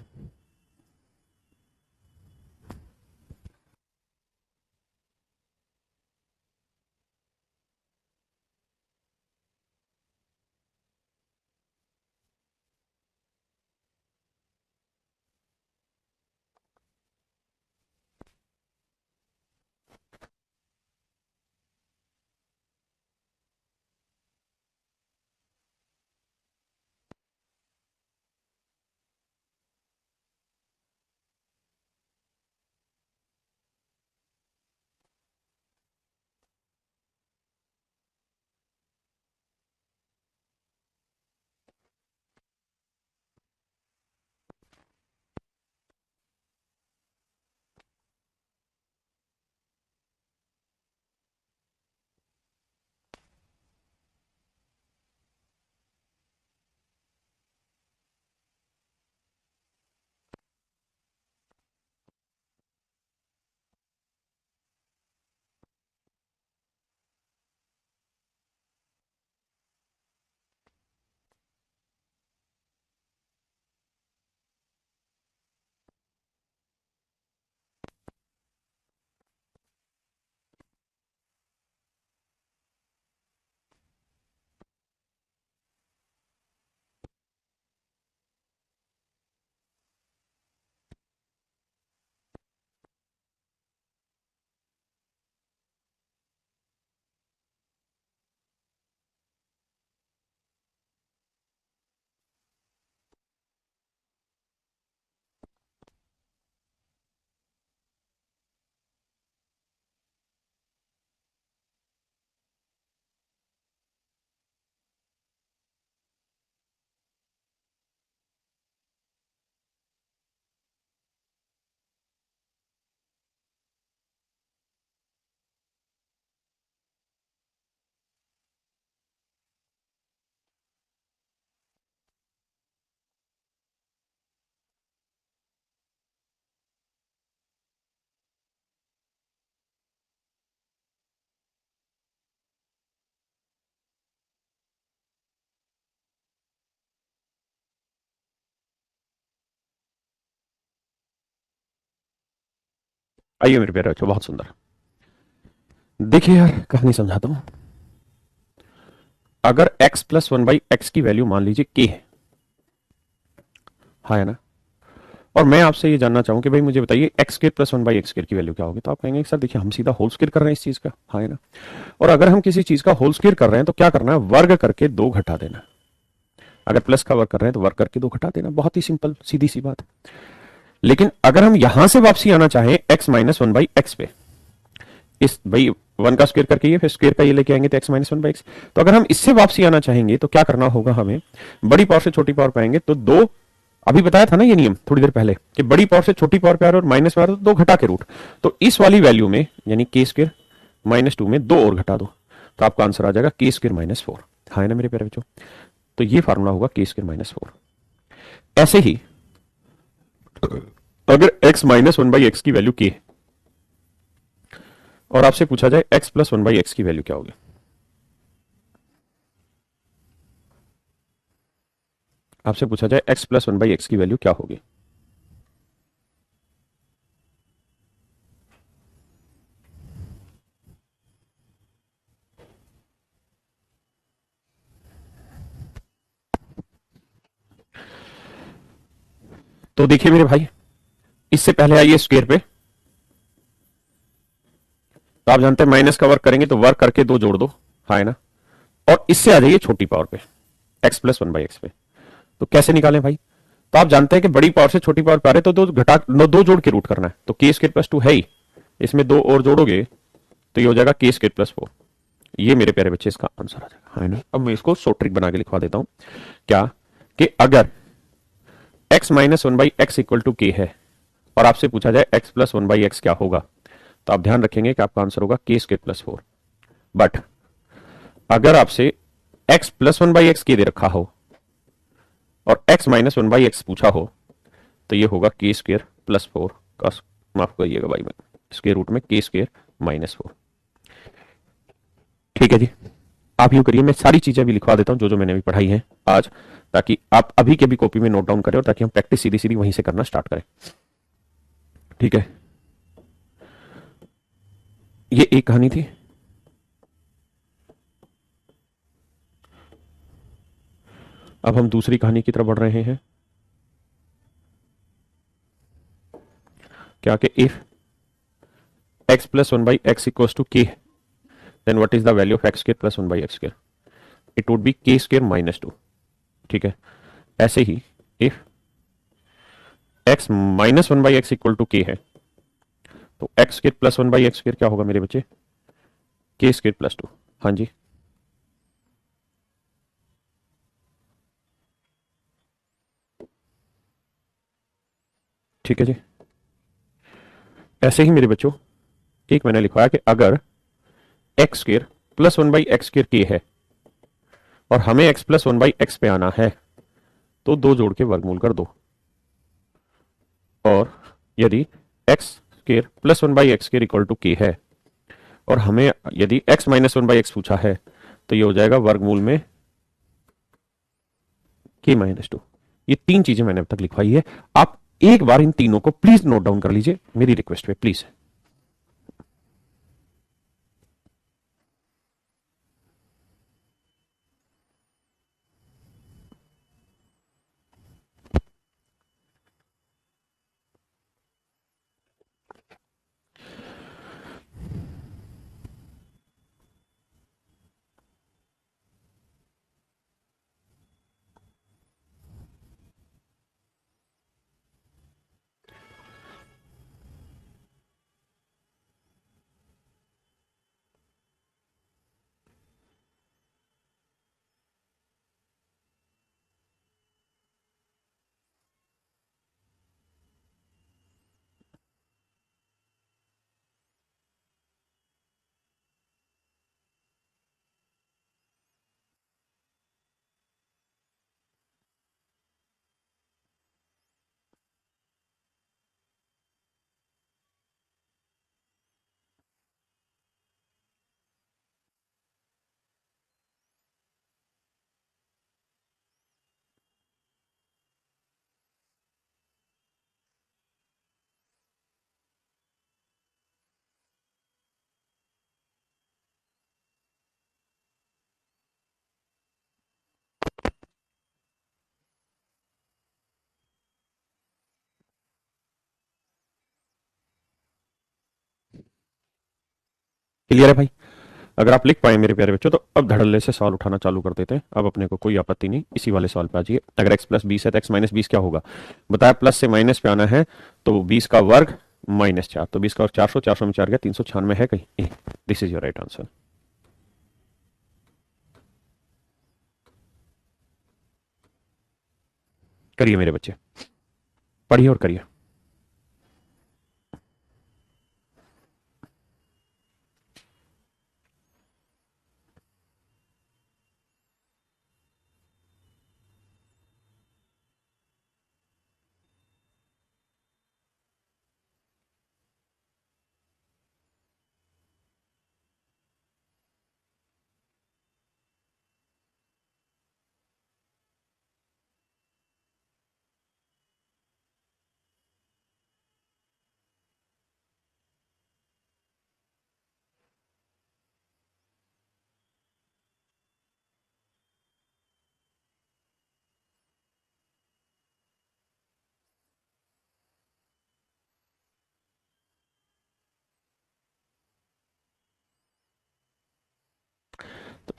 आइए मेरे प्यारे बच्चों, बहुत सुंदर। देखिए यार, कहानी समझाता हूं। अगर x प्लस 1/x की वैल्यू मान लीजिए k है, हाँ है ना, और मैं आपसे ये जानना चाहूं कि भाई मुझे बताइए x² प्लस 1/x² की वैल्यू क्या होगी, तो आप कहेंगे सर देखिए हम सीधा होल स्क्वायर कर रहे हैं इस चीज का, हाँ है ना। और अगर हम किसी चीज का होल स्क्वायर कर रहे हैं तो क्या करना है, वर्ग करके 2 घटा देना। अगर प्लस का वर्ग कर रहे हैं तो वर्ग करके 2 घटा देना, बहुत ही सिंपल सीधी सी बात। लेकिन अगर हम यहां से वापसी आना चाहें x माइनस 1/x पे, इस भाई 1 का स्क्वायर करके ये, फिर स्क्वायर का ये लेके आएंगे तो x माइनस 1/x। तो अगर हम इससे वापसी आना चाहेंगे तो क्या करना होगा हमें, बड़ी पावर से छोटी पावर पाएंगे तो 2, अभी बताया था ना ये नियम थोड़ी देर पहले कि बड़ी पावर से छोटी पावर पे आ रहा है और माइनस में आ रहा है तो 2 घटा के रूट। तो इस वाली वैल्यू में यानी k² -2 में 2 और घटा दो, तो आपका आंसर आ जाएगा k² -4। हाँ है ना मेरे प्यारे बच्चों, तो ये फार्मूला होगा k² -4। ऐसे ही अगर x माइनस 1/x की वैल्यू k और आपसे पूछा जाए x प्लस 1/x की वैल्यू क्या होगी, आपसे पूछा जाए x प्लस 1/x की वैल्यू क्या होगी, तो देखिए मेरे भाई, इससे पहले आइए स्क्वायर पे। तो आप जानते हैं माइनस का वर्क करेंगे तो वर्क करके दो जोड़ दो, हाँ है ना। और इससे आ जाइए छोटी पावर पे, x plus one by x पे। तो कैसे निकालें भाई? तो आप जानते हैं कि बड़ी पावर से छोटी पावर पे आ रहे तो दो घटा दो जोड़ के रूट करना है। तो के स्क्वायर प्लस टू है ही, इसमें दो और जोड़ोगे तो ये हो जाएगा के स्क्वायर प्लस फोर। ये मेरे प्यारे बच्चे इसका आंसर आ जाएगा, है ना। अब मैं इसको शॉर्ट ट्रिक बना के लिखवा देता हूं। क्या कि अगर x minus one by x equal to के है और आपसे पूछा जाए x plus one by x क्या होगा, तो आप ध्यान रखेंगे कि आपका आंसर होगा के स्क्वायर प्लस फोर। बट अगर आपसे x plus one by x के दे रखा हो और x minus one by x पूछा हो, तो ये होगा के स्क्वायर प्लस फोर का, माफ करिएगा भाई, मैं स्क्वायर रूट में के स्क्वायर माइनस फोर। ठीक है जी। आप यूं करिए, मैं सारी चीजें भी लिखवा देता हूं जो जो मैंने भी पढ़ाई है आज, ताकि आप अभी के भी कॉपी में नोट डाउन करें और ताकि हम प्रैक्टिस सीधी सीधी वहीं से करना स्टार्ट करें। ठीक है, ये एक कहानी थी। अब हम दूसरी कहानी की तरफ बढ़ रहे हैं। क्या कि if x plus one by X equals to K, then what is the value of X square plus one by x square? It would be K square minus two. ठीक है, ऐसे ही if x minus one by x equal to के है, तो X square plus one by x square क्या होगा मेरे बच्चे? के स्क्वायर प्लस टू। हाँ जी, ठीक है जी। ऐसे ही मेरे बच्चों, एक मैंने लिखवाया कि अगर x square plus one by x square के है और हमें x plus one by x पे आना है, तो दो जोड़ के वर्गमूल कर दो। और यदि x square plus one by x square equal to के है और हमें यदि x minus one by x पूछा है, तो ये हो जाएगा वर्गमूल में के माइनस टू। ये तीन चीजें मैंने अब तक लिखवाई है। आप एक बार इन तीनों को प्लीज नोट डाउन कर लीजिए, मेरी रिक्वेस्ट पे प्लीज। क्लियर है भाई? अगर आप लिख पाए मेरे प्यारे बच्चों, तो अब धड़ल्ले से सवाल उठाना चालू कर देते हैं। अब अपने को कोई आपत्ति नहीं, इसी वाले सवाल पे आ जाइए। अगर x प्लस बीस है तो x माइनस बीस क्या होगा? बताया प्लस से माइनस पे आना है, तो बीस का वर्ग माइनस चार, तो बीस का वर्ग चार सौ, चार सौ में चार गया, 396 है कहीं? This is your right answer. करिए मेरे बच्चे, पढ़िए और करिए।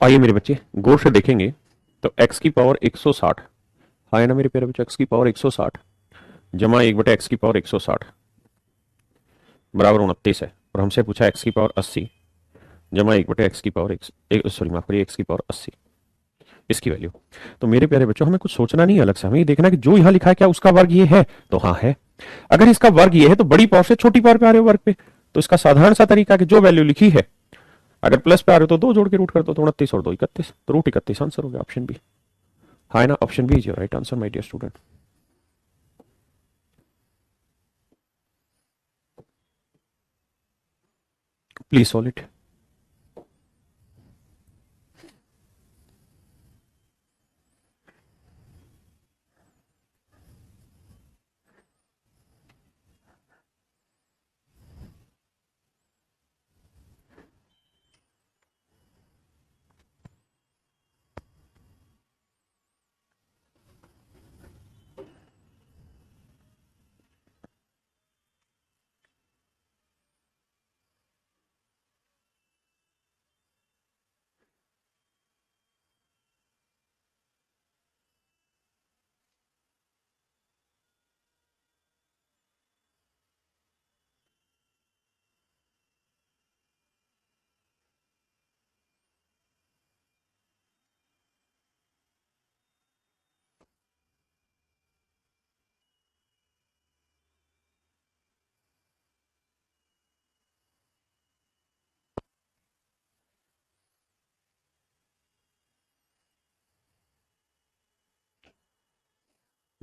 आइए मेरे बच्चे गौर से देखेंगे तो x की पावर 160, हाँ है ना मेरे प्यारे बच्चे, x की पावर 160 जमा 1/x की पावर 160 बराबर 29 है। और हमसे पूछा x की पावर 80 जमा 1/x की पावर सॉरी माफ करिए x की पावर 80, इसकी वैल्यू। तो मेरे प्यारे बच्चों हमें कुछ सोचना नहीं अलग से, हमें ये देखना कि जो यहां लिखा है क्या उसका वर्ग ये है, तो हाँ है। अगर इसका वर्ग ये है तो बड़ी पावर से छोटी पावर पे आ रहे हो वर्ग पे, तो इसका साधारण सा तरीका कि जो वैल्यू लिखी है अगर प्लस पे आ रहे हो तो दो जोड़ के रूट कर दो, तो 29 और 2 31, तो रूट 31 आंसर हो गया ऑप्शन बी। हाँ ना, option B is your right answer my dear student. Please solve it.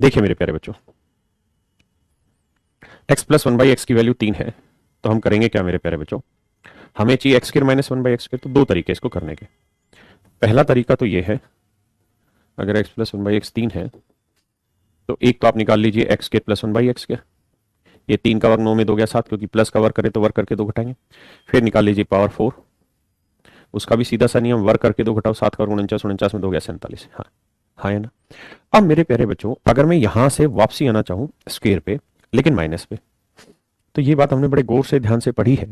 देखिए मेरे प्यारे बच्चों, x प्लस 1/x की वैल्यू 3 है, तो हम करेंगे क्या मेरे प्यारे बच्चों, हमें चाहिए x स्क्वायर माइनस 1/x, तो दो तरीके इसको करने के। पहला तरीका तो ये है, अगर x प्लस 1/x 3 है तो एक तो आप निकाल लीजिए x स्क्वायर प्लस 1/x के, ये 3 का वर्ग 9 में 2 गया 7, क्योंकि प्लस का वर्ग करें तो वर्ग करके 2 घटाएंगे। फिर निकाल लीजिए पावर 4, उसका भी सीधा सा नियम, वर्ग करके 2 घटाओ, 7 का वर्ग 49, 49 में 2 गया 47। हाँ हाँ है ना। अब मेरे प्यारे बच्चों अगर मैं यहां से वापसी आना चाहूं स्क्वायर पे लेकिन माइनस पे, तो ये बात हमने बड़े गौर से ध्यान से पढ़ी है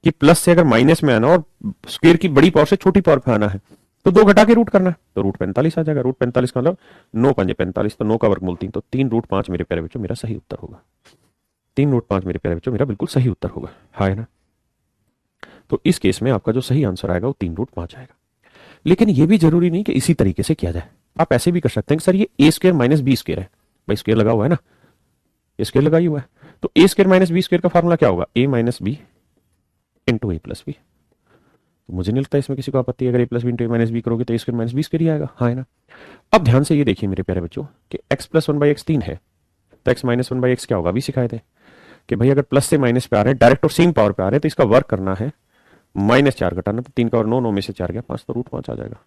कि प्लस से अगर माइनस में आना और स्क्वायर की बड़ी पावर से छोटी पावर पे आना है तो 2 घटा के रूट करना है, तो रूट 45 आ जाएगा। रूट 45 का मतलब 9 पंजे 45, तो 9 का वर्गमूल 3, तो 3 रूट 5 मेरे प्यारे बच्चों मेरा सही उत्तर होगा। 3 रूट 5 मेरे प्यारे बच्चों मेरा बिल्कुल सही उत्तर होगा, हाँ है ना। तो इस केस में आपका जो सही आंसर आएगा वो 3 रूट 5 आएगा। लेकिन ये भी जरूरी नहीं कि इसी तरीके से किया जाए, आप ऐसे भी कर सकते हैं कि सर ये ए स्क्वायर माइनस बी स्क्वायर है, भाई स्क्वायर लगा हुआ है ना, ये स्क्वायर लगा ही हुआ है, तो ए स्क्वायर माइनस बी स्क्वायर का फॉर्मूला क्या होगा, ए माइनस बी इंटू ए प्लस बी। तो मुझे नहीं लगता इसमें किसी को आपत्ति है, अगर ए प्लस बी इंटू ए माइनस बी करोगे तो ए स्क्वायर माइनस बी स्क्वायर ही आएगा, हाँ है ना। अब ध्यान से ये देखिए मेरे प्यारे बच्चों कि x प्लस 1/x 3 है, तो x माइनस 1/x क्या होगा, अभी सिखाए थे कि भाई अगर प्लस से माइनस पे आ रहे हैं डायरेक्ट और सेम पावर पे आ रहे हैं तो इसका वर्क करना है, -4 घटाना, तो 3 का और 9, 9 में से 4 गया 5, तो रूट 5 आ जाएगा।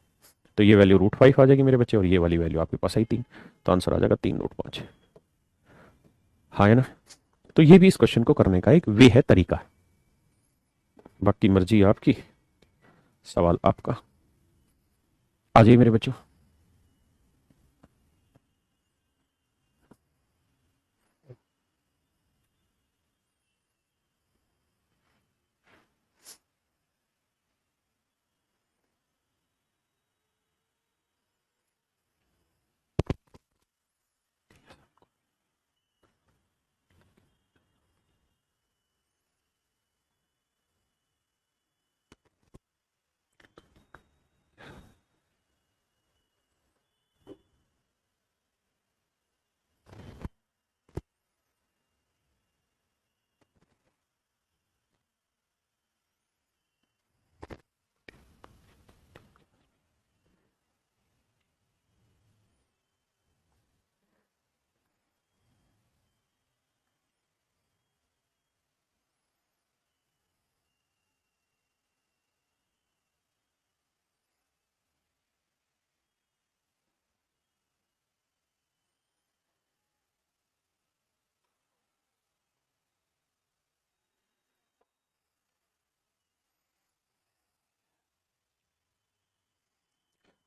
तो ये वैल्यू रूट 5 आ जाएगी मेरे बच्चे, और ये वाली वैल्यू आपके पास आई 3, तो आंसर आ जाएगा 3 रूट 5, हाँ है ना। तो ये भी इस क्वेश्चन को करने का एक वे है, तरीका है, बाकी मर्जी आपकी, सवाल आपका। आ जाइए मेरे बच्चों।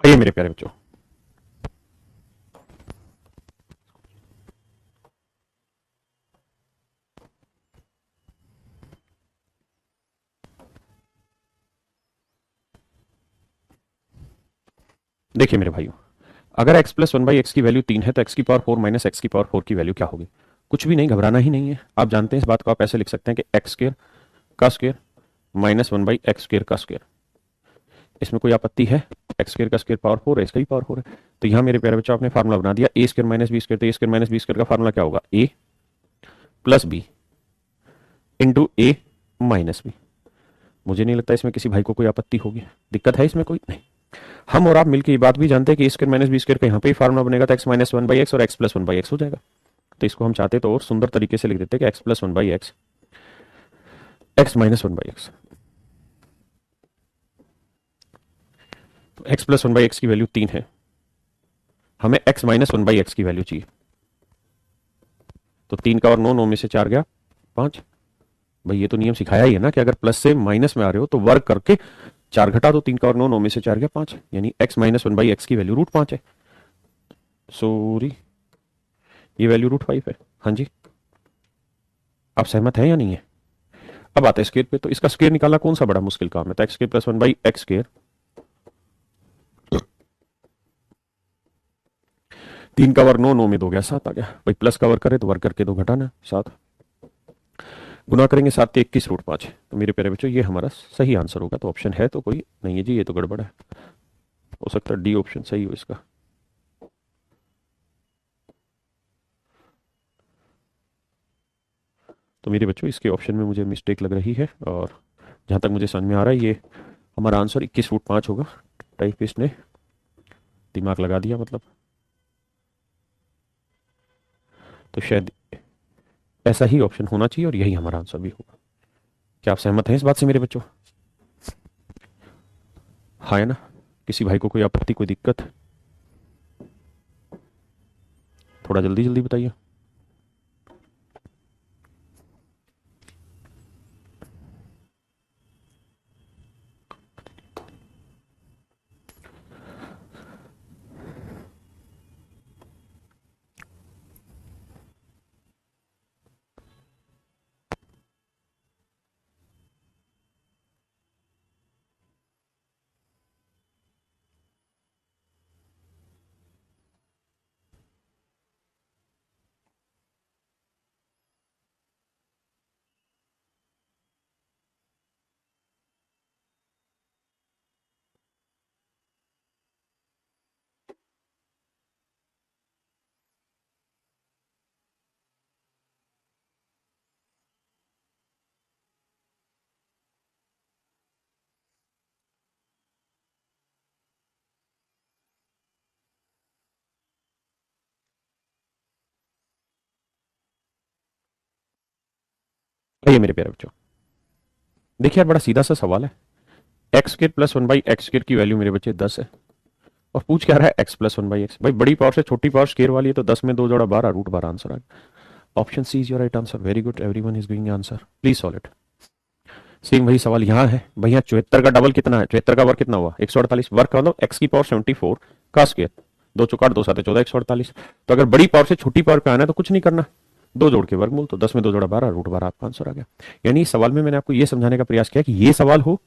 आइए मेरे प्यारे बच्चों, देखिए मेरे भाइयों, अगर x plus one by X की वैल्यू 3 है तो x की पावर 4 माइनस एक्स की पावर 4 की वैल्यू क्या होगी? कुछ भी नहीं, घबराना ही नहीं है। आप जानते हैं इस बात को, आप ऐसे लिख सकते हैं कि एक्स स्क्र का square minus one by X square का स्क्र। इसमें कोई आपत्ति है? एक्स स्क्र का स्क्र पावर 4 है, इसका भी पावर 4 है। तो यहाँ मेरे प्यारे बच्चों आपने फार्मुला बना दिया ए स्क्र माइनस बी स्क्र। तो ए स्क्र माइनस बी स्क्र का फार्मुला क्या होगा? ए प्लस बी इंटू ए माइनस बी। मुझे नहीं लगता इसमें किसी भाई को कोई आपत्ति होगी, दिक्कत है इसमें कोई नहीं। हम और आप मिलकर ये बात भी जानते हैं कि A square minus B square का यहाँ पे ही फार्मुला बनेगा तो X minus one by X और X plus one by X हो जाएगा। तो इसको हम चाहते तो और सुंदर तरीके से लिख देते कि X plus one by X X minus one by X. तो X plus one by X की वैल्यू 3 है, हमें X minus one by X की वैल्यू चाहिए। तो 3 का और 9, 9 में से 4 गया 5। भाई ये तो नियम सिखाया ही है ना कि अगर प्लस से माइनस में आ रहे हो तो वर्ग करके 4 घटा दो। 3 का और 9, 9 में से 4 गया 5, यानी x minus one by X की वैल्यू √5 है। सॉरी, ये वैल्यू √5 है। हाँ जी, आप सहमत हैं या नहीं है? अब आते हैं स्क्वायर पे। तो इसका स्क्वायर निकालना कौन सा बड़ा मुश्किल काम है? तो X square plus one by x square, 3 का वर्ग 9, 9 में 2 गया 7 आ गया। भाई प्लस का वर्ग करे तो वर्ग करके 2 घटाना 7, गुना करेंगे 7 के 21 √5। तो मेरे प्यारे बच्चों ये हमारा सही आंसर होगा। तो ऑप्शन है तो कोई नहीं है जी, ये तो गड़बड़ है। हो सकता है डी ऑप्शन सही हो इसका। तो मेरे बच्चों इसके ऑप्शन में मुझे मिस्टेक लग रही है, और जहां तक मुझे समझ में आ रहा है ये हमारा आंसर 21 √5 होगा। टाइपिस्ट ने दिमाग लगा दिया मतलब। तो शायद ऐसा ही ऑप्शन होना चाहिए और यही हमारा आंसर भी होगा। क्या आप सहमत हैं इस बात से मेरे बच्चों? हाँ है ना? किसी भाई को कोई आपत्ति, कोई दिक्कत? थोड़ा जल्दी जल्दी बताइए। ये मेरे प्यारे बच्चों, देखिए यार बड़ा सीधा सा सवाल है। X square plus one by X square की वैल्यू मेरे बच्चे 10 है, और पूछ क्या रहा है? X plus one by x. भाई बड़ी पावर से छोटी पावर स्क्र वाली है तो 10 में 2 जोड़ा 12, √12 आंसर आ गया। Option C is your right answer. Very good, everyone is giving answer, please solve it. Same वही सवाल यहाँ है। भैया 74 का डबल कितना है? 74 का वर्ग कितना हुआ? 148। वर्ग कर दो एक्स की पावर 74 का स्क्वायर, 2 चौकाट 2 7 14, 148। तो अगर बड़ी पावर से छोटी पावर पे आना है तो कुछ नहीं करना, 2 जोड़ के वर्गमूल। तो 10 में 2 जोड़ा 12, √12 आपका आंसर आ गया। यानी इस सवाल में मैंने आपको यह समझाने का प्रयास किया कि ये सवाल हो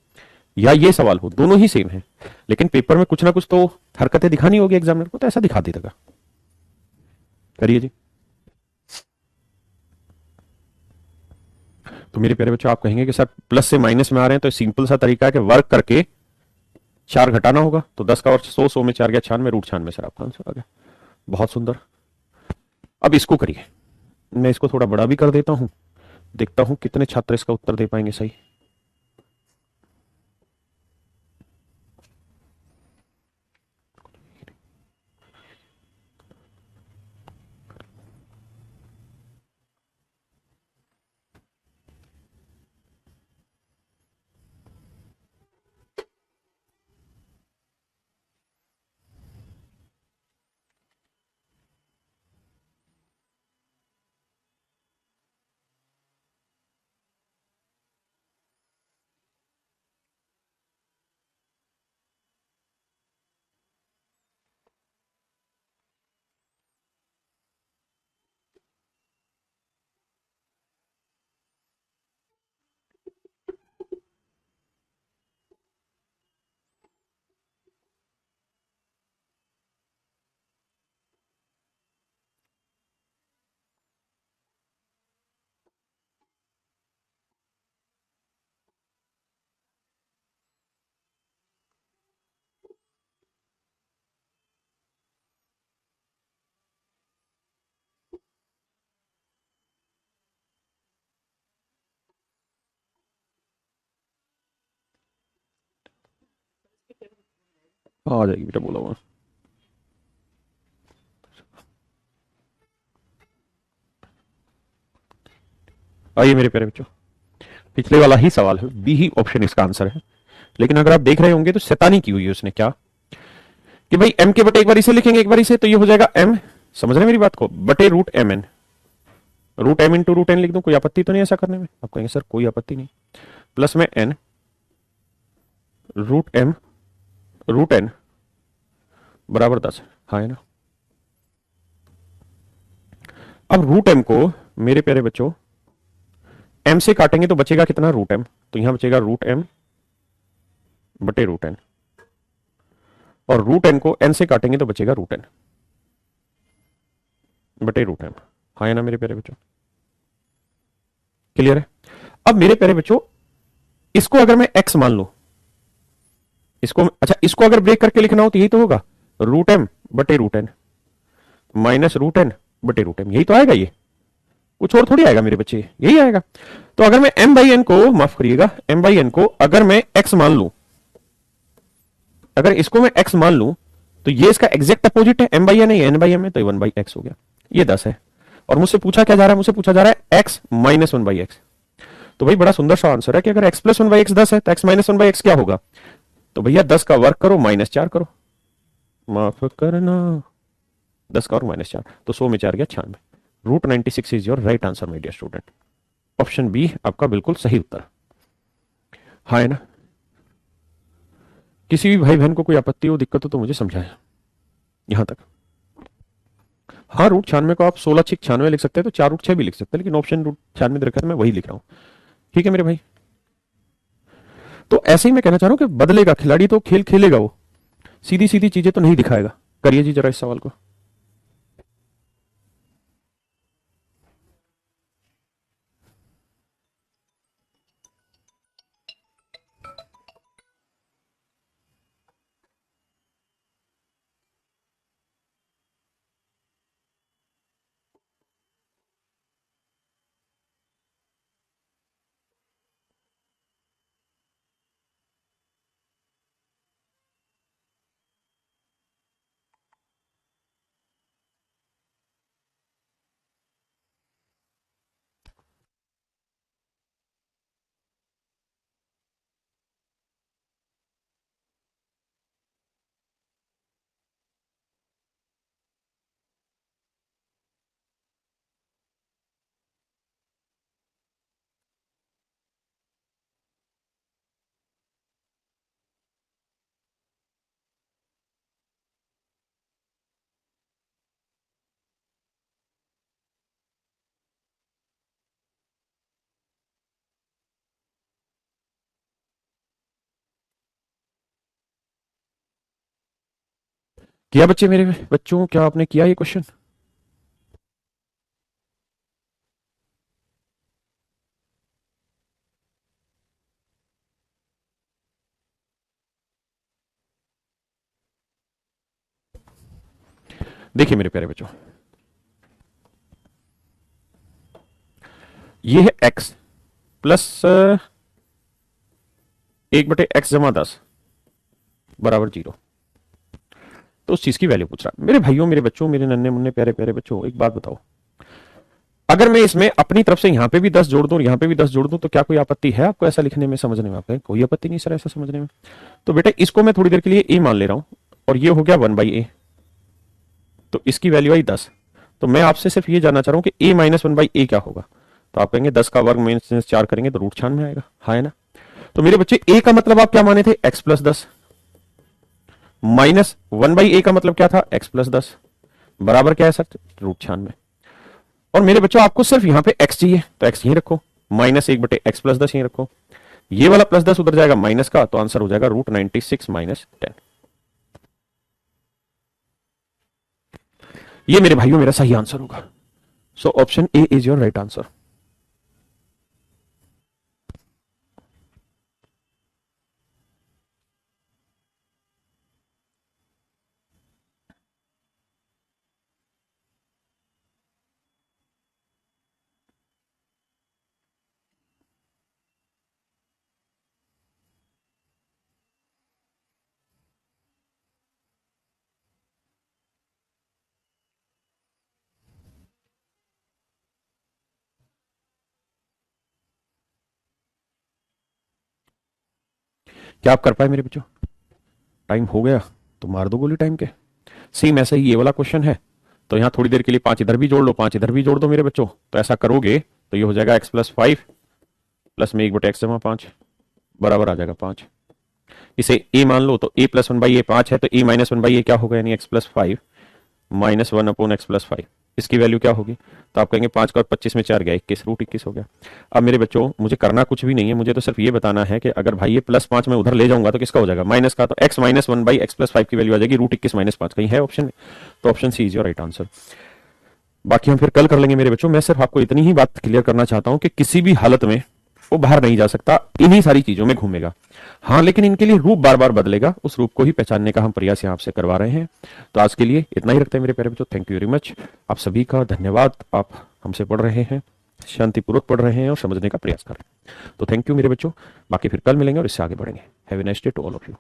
या ये सवाल हो, दोनों ही सेम है, लेकिन पेपर में कुछ ना कुछ तो हरकतें दिखानी होगी एग्जामिनर को, तो ऐसा दिखा देगा। करिए जी। तो मेरे प्यारे बच्चों, आप कहेंगे कि सर प्लस से माइनस में आ रहे हैं तो सिंपल सा तरीका है कि वर्ग करके 4 घटाना होगा। तो 10 का और 100, 100 में 4 गया 96, √96 सर आपका आंसर आ गया। बहुत सुंदर। अब इसको करिए, मैं इसको थोड़ा बड़ा भी कर देता हूं, देखता हूं कितने छात्र इसका उत्तर दे पाएंगे सही। आ जाएगी बेटा, बोला हुआ। आइए मेरे प्यारे बच्चों, पिछले वाला ही सवाल है, बी ही ऑप्शन इसका आंसर है। लेकिन अगर आप देख रहे होंगे तो शैतानी की हुई है उसने, क्या कि भाई एम के बटे एक बार इसे लिखेंगे, एक बार इसे, तो ये हो जाएगा एम, समझ रहे हैं मेरी बात को, बटे root m n. Root m into root n लिख दूं, कोई आपत्ति तो नहीं ऐसा करने में? आप कहेंगे सर कोई आपत्ति नहीं। प्लस में n root m root n बराबर 10, हाँ है ना। अब रूट एम को मेरे प्यारे बच्चों एम से काटेंगे तो बचेगा कितना, रूट एम, तो यहां बचेगा रूट एम बटे रूट एन, और रूट एन को एन से काटेंगे तो बचेगा रूट एन बटे रूट एम, हाँ है ना मेरे प्यारे बच्चों, क्लियर है? अब मेरे प्यारे बच्चों इसको अगर मैं एक्स मान लू, इसको, अच्छा इसको अगर ब्रेक करके लिखना हो तो यही तो होगा, रूट एम बटे root n minus root n बटे रूट एम, यही तो आएगा, ये कुछ और थोड़ी आएगा मेरे बच्चे, यही आएगा। तो अगर मैं एम बाई एन को, माफ करिएगा, एम बाई एन को अगर मैं एक्स मान लू, अगर इसको मैं एक्स मान लू, तो ये इसका एग्जैक्ट अपोजिट है, एम बाई एन है, एन बाई एम है, तो ये वन बाई एक्स हो गया, ये 10 है। और मुझसे पूछा क्या जा रहा है, मुझसे पूछा जा रहा है x minus one by X. तो भाई बड़ा सुंदर सा आंसर है कि अगर x plus one by x 10 है तो X minus one by x क्या होगा, तो भैया 10 का वर्क करो माइनस 4 करो, माफ करना, 10 का वर्क माइनस 4, तो 100 में 4 गया 96। Root 96 is your right answer my dear student. Option B आपका बिल्कुल सही उत्तर, हाँ है ना। किसी भी भाई बहन को कोई आपत्ति हो, दिक्कत हो तो मुझे समझाएं, यहां तक। हाँ, रूट 96 को आप 16 6 96 लिख सकते हैं, तो 4 रूट 6 भी लिख सकते हैं, लेकिन ऑप्शन रूट 96 दे रखा है, मैं वही लिख रहा हूँ। ठीक है मेरे भाई, तो ऐसे ही मैं कहना चाह रहा हूँ कि बदलेगा खिलाड़ी तो खेल खेलेगा वो, सीधी सीधी चीजें तो नहीं दिखाएगा। करिए जी जरा इस सवाल को। किया बच्चे, मेरे बच्चों, क्या आपने किया ये क्वेश्चन? देखिए मेरे प्यारे बच्चों, ये है एक्स प्लस 1/x जमा 10 बराबर 0, तो उस चीज की वैल्यू पूछ रहा है। मेरे भाइयों, मेरे बच्चों, मेरे नन्हे मुन्ने प्यारे प्यारे बच्चों, एक बात बताओ, अगर मैं इसमें अपनी तरफ से यहां पे भी 10 जोड़ दूं और यहां पे भी 10 जोड़ दूं, तो क्या कोई आपत्ति है आपको ऐसा लिखने में, समझने में? आपको कोई आपत्ति नहीं सर ऐसा समझने में? तो बेटा इसको मैं थोड़ी देर के लिए ए मान ले रहा हूं, और ये हो गया 1/a, तो इसकी वैल्यू आई 10। तो मैं आपसे सिर्फ ये जानना चाह रहा हूं कि ए माइनस 1/a क्या होगा, तो आप कहेंगे 10 का वर्ग माइनस 4 करेंगे तो रूट 96 आएगा, हाँ है ना। तो मेरे बच्चे ए का मतलब आप क्या माने थे, एक्स प्लस 10, माइनस 1/a का मतलब क्या था, एक्स प्लस 10, बराबर क्या है सर, रूट 96। और मेरे बच्चों आपको सिर्फ यहां पे x चाहिए, तो x यहीं रखो, -1/x+10 यहीं रखो, ये वाला +10 उधर जाएगा माइनस का, तो आंसर हो जाएगा रूट 96 माइनस 10। ये मेरे भाइयों मेरा सही आंसर होगा। So option A is your right answer. क्या आप कर पाए मेरे बच्चों? टाइम हो गया तो मार दो गोली टाइम के। सेम ऐसा ही ये वाला क्वेश्चन है, तो यहाँ थोड़ी देर के लिए 5 इधर भी जोड़ लो, 5 इधर भी जोड़ दो मेरे बच्चों। तो ऐसा करोगे तो ये हो जाएगा x+5 प्लस में 1/x-5 बराबर आ जाएगा 5। इसे a मान लो तो a+1/a 5 है, तो a-1/a क्या होगा, यानी x+5 -1/x+5। इसकी वैल्यू क्या होगी? तो आप कहेंगे 5 का 25 में 4 गया 21, √21 हो गया। अब मेरे बच्चों मुझे करना कुछ भी नहीं है, मुझे तो सिर्फ ये बताना है कि अगर भाई ये +5 में उधर ले जाऊंगा तो किसका हो जाएगा, माइनस का। तो x -1/x+5 की वैल्यू आ जाएगी √21 - 5। कहीं है ऑप्शन? तो option C is your right answer. बाकी हम फिर कल कर लेंगे मेरे बच्चों। मैं सिर्फ आपको इतनी ही बात क्लियर करना चाहता हूं कि किसी भी हालत में वो बाहर नहीं जा सकता, इन्हीं सारी चीजों में घूमेगा। हाँ, लेकिन इनके लिए रूप बार बार बदलेगा, उस रूप को ही पहचानने का हम प्रयास यहाँ से करवा रहे हैं। तो आज के लिए इतना ही रखते हैं मेरे प्यारे बच्चों। थैंक यू वेरी मच, आप सभी का धन्यवाद। आप हमसे पढ़ रहे हैं, शांतिपूर्वक पढ़ रहे हैं और समझने का प्रयास कर रहे हैं। तो थैंक यू मेरे बच्चों। बाकी फिर कल मिलेंगे और इससे आगे बढ़ेंगे। Have a nice day to all of you.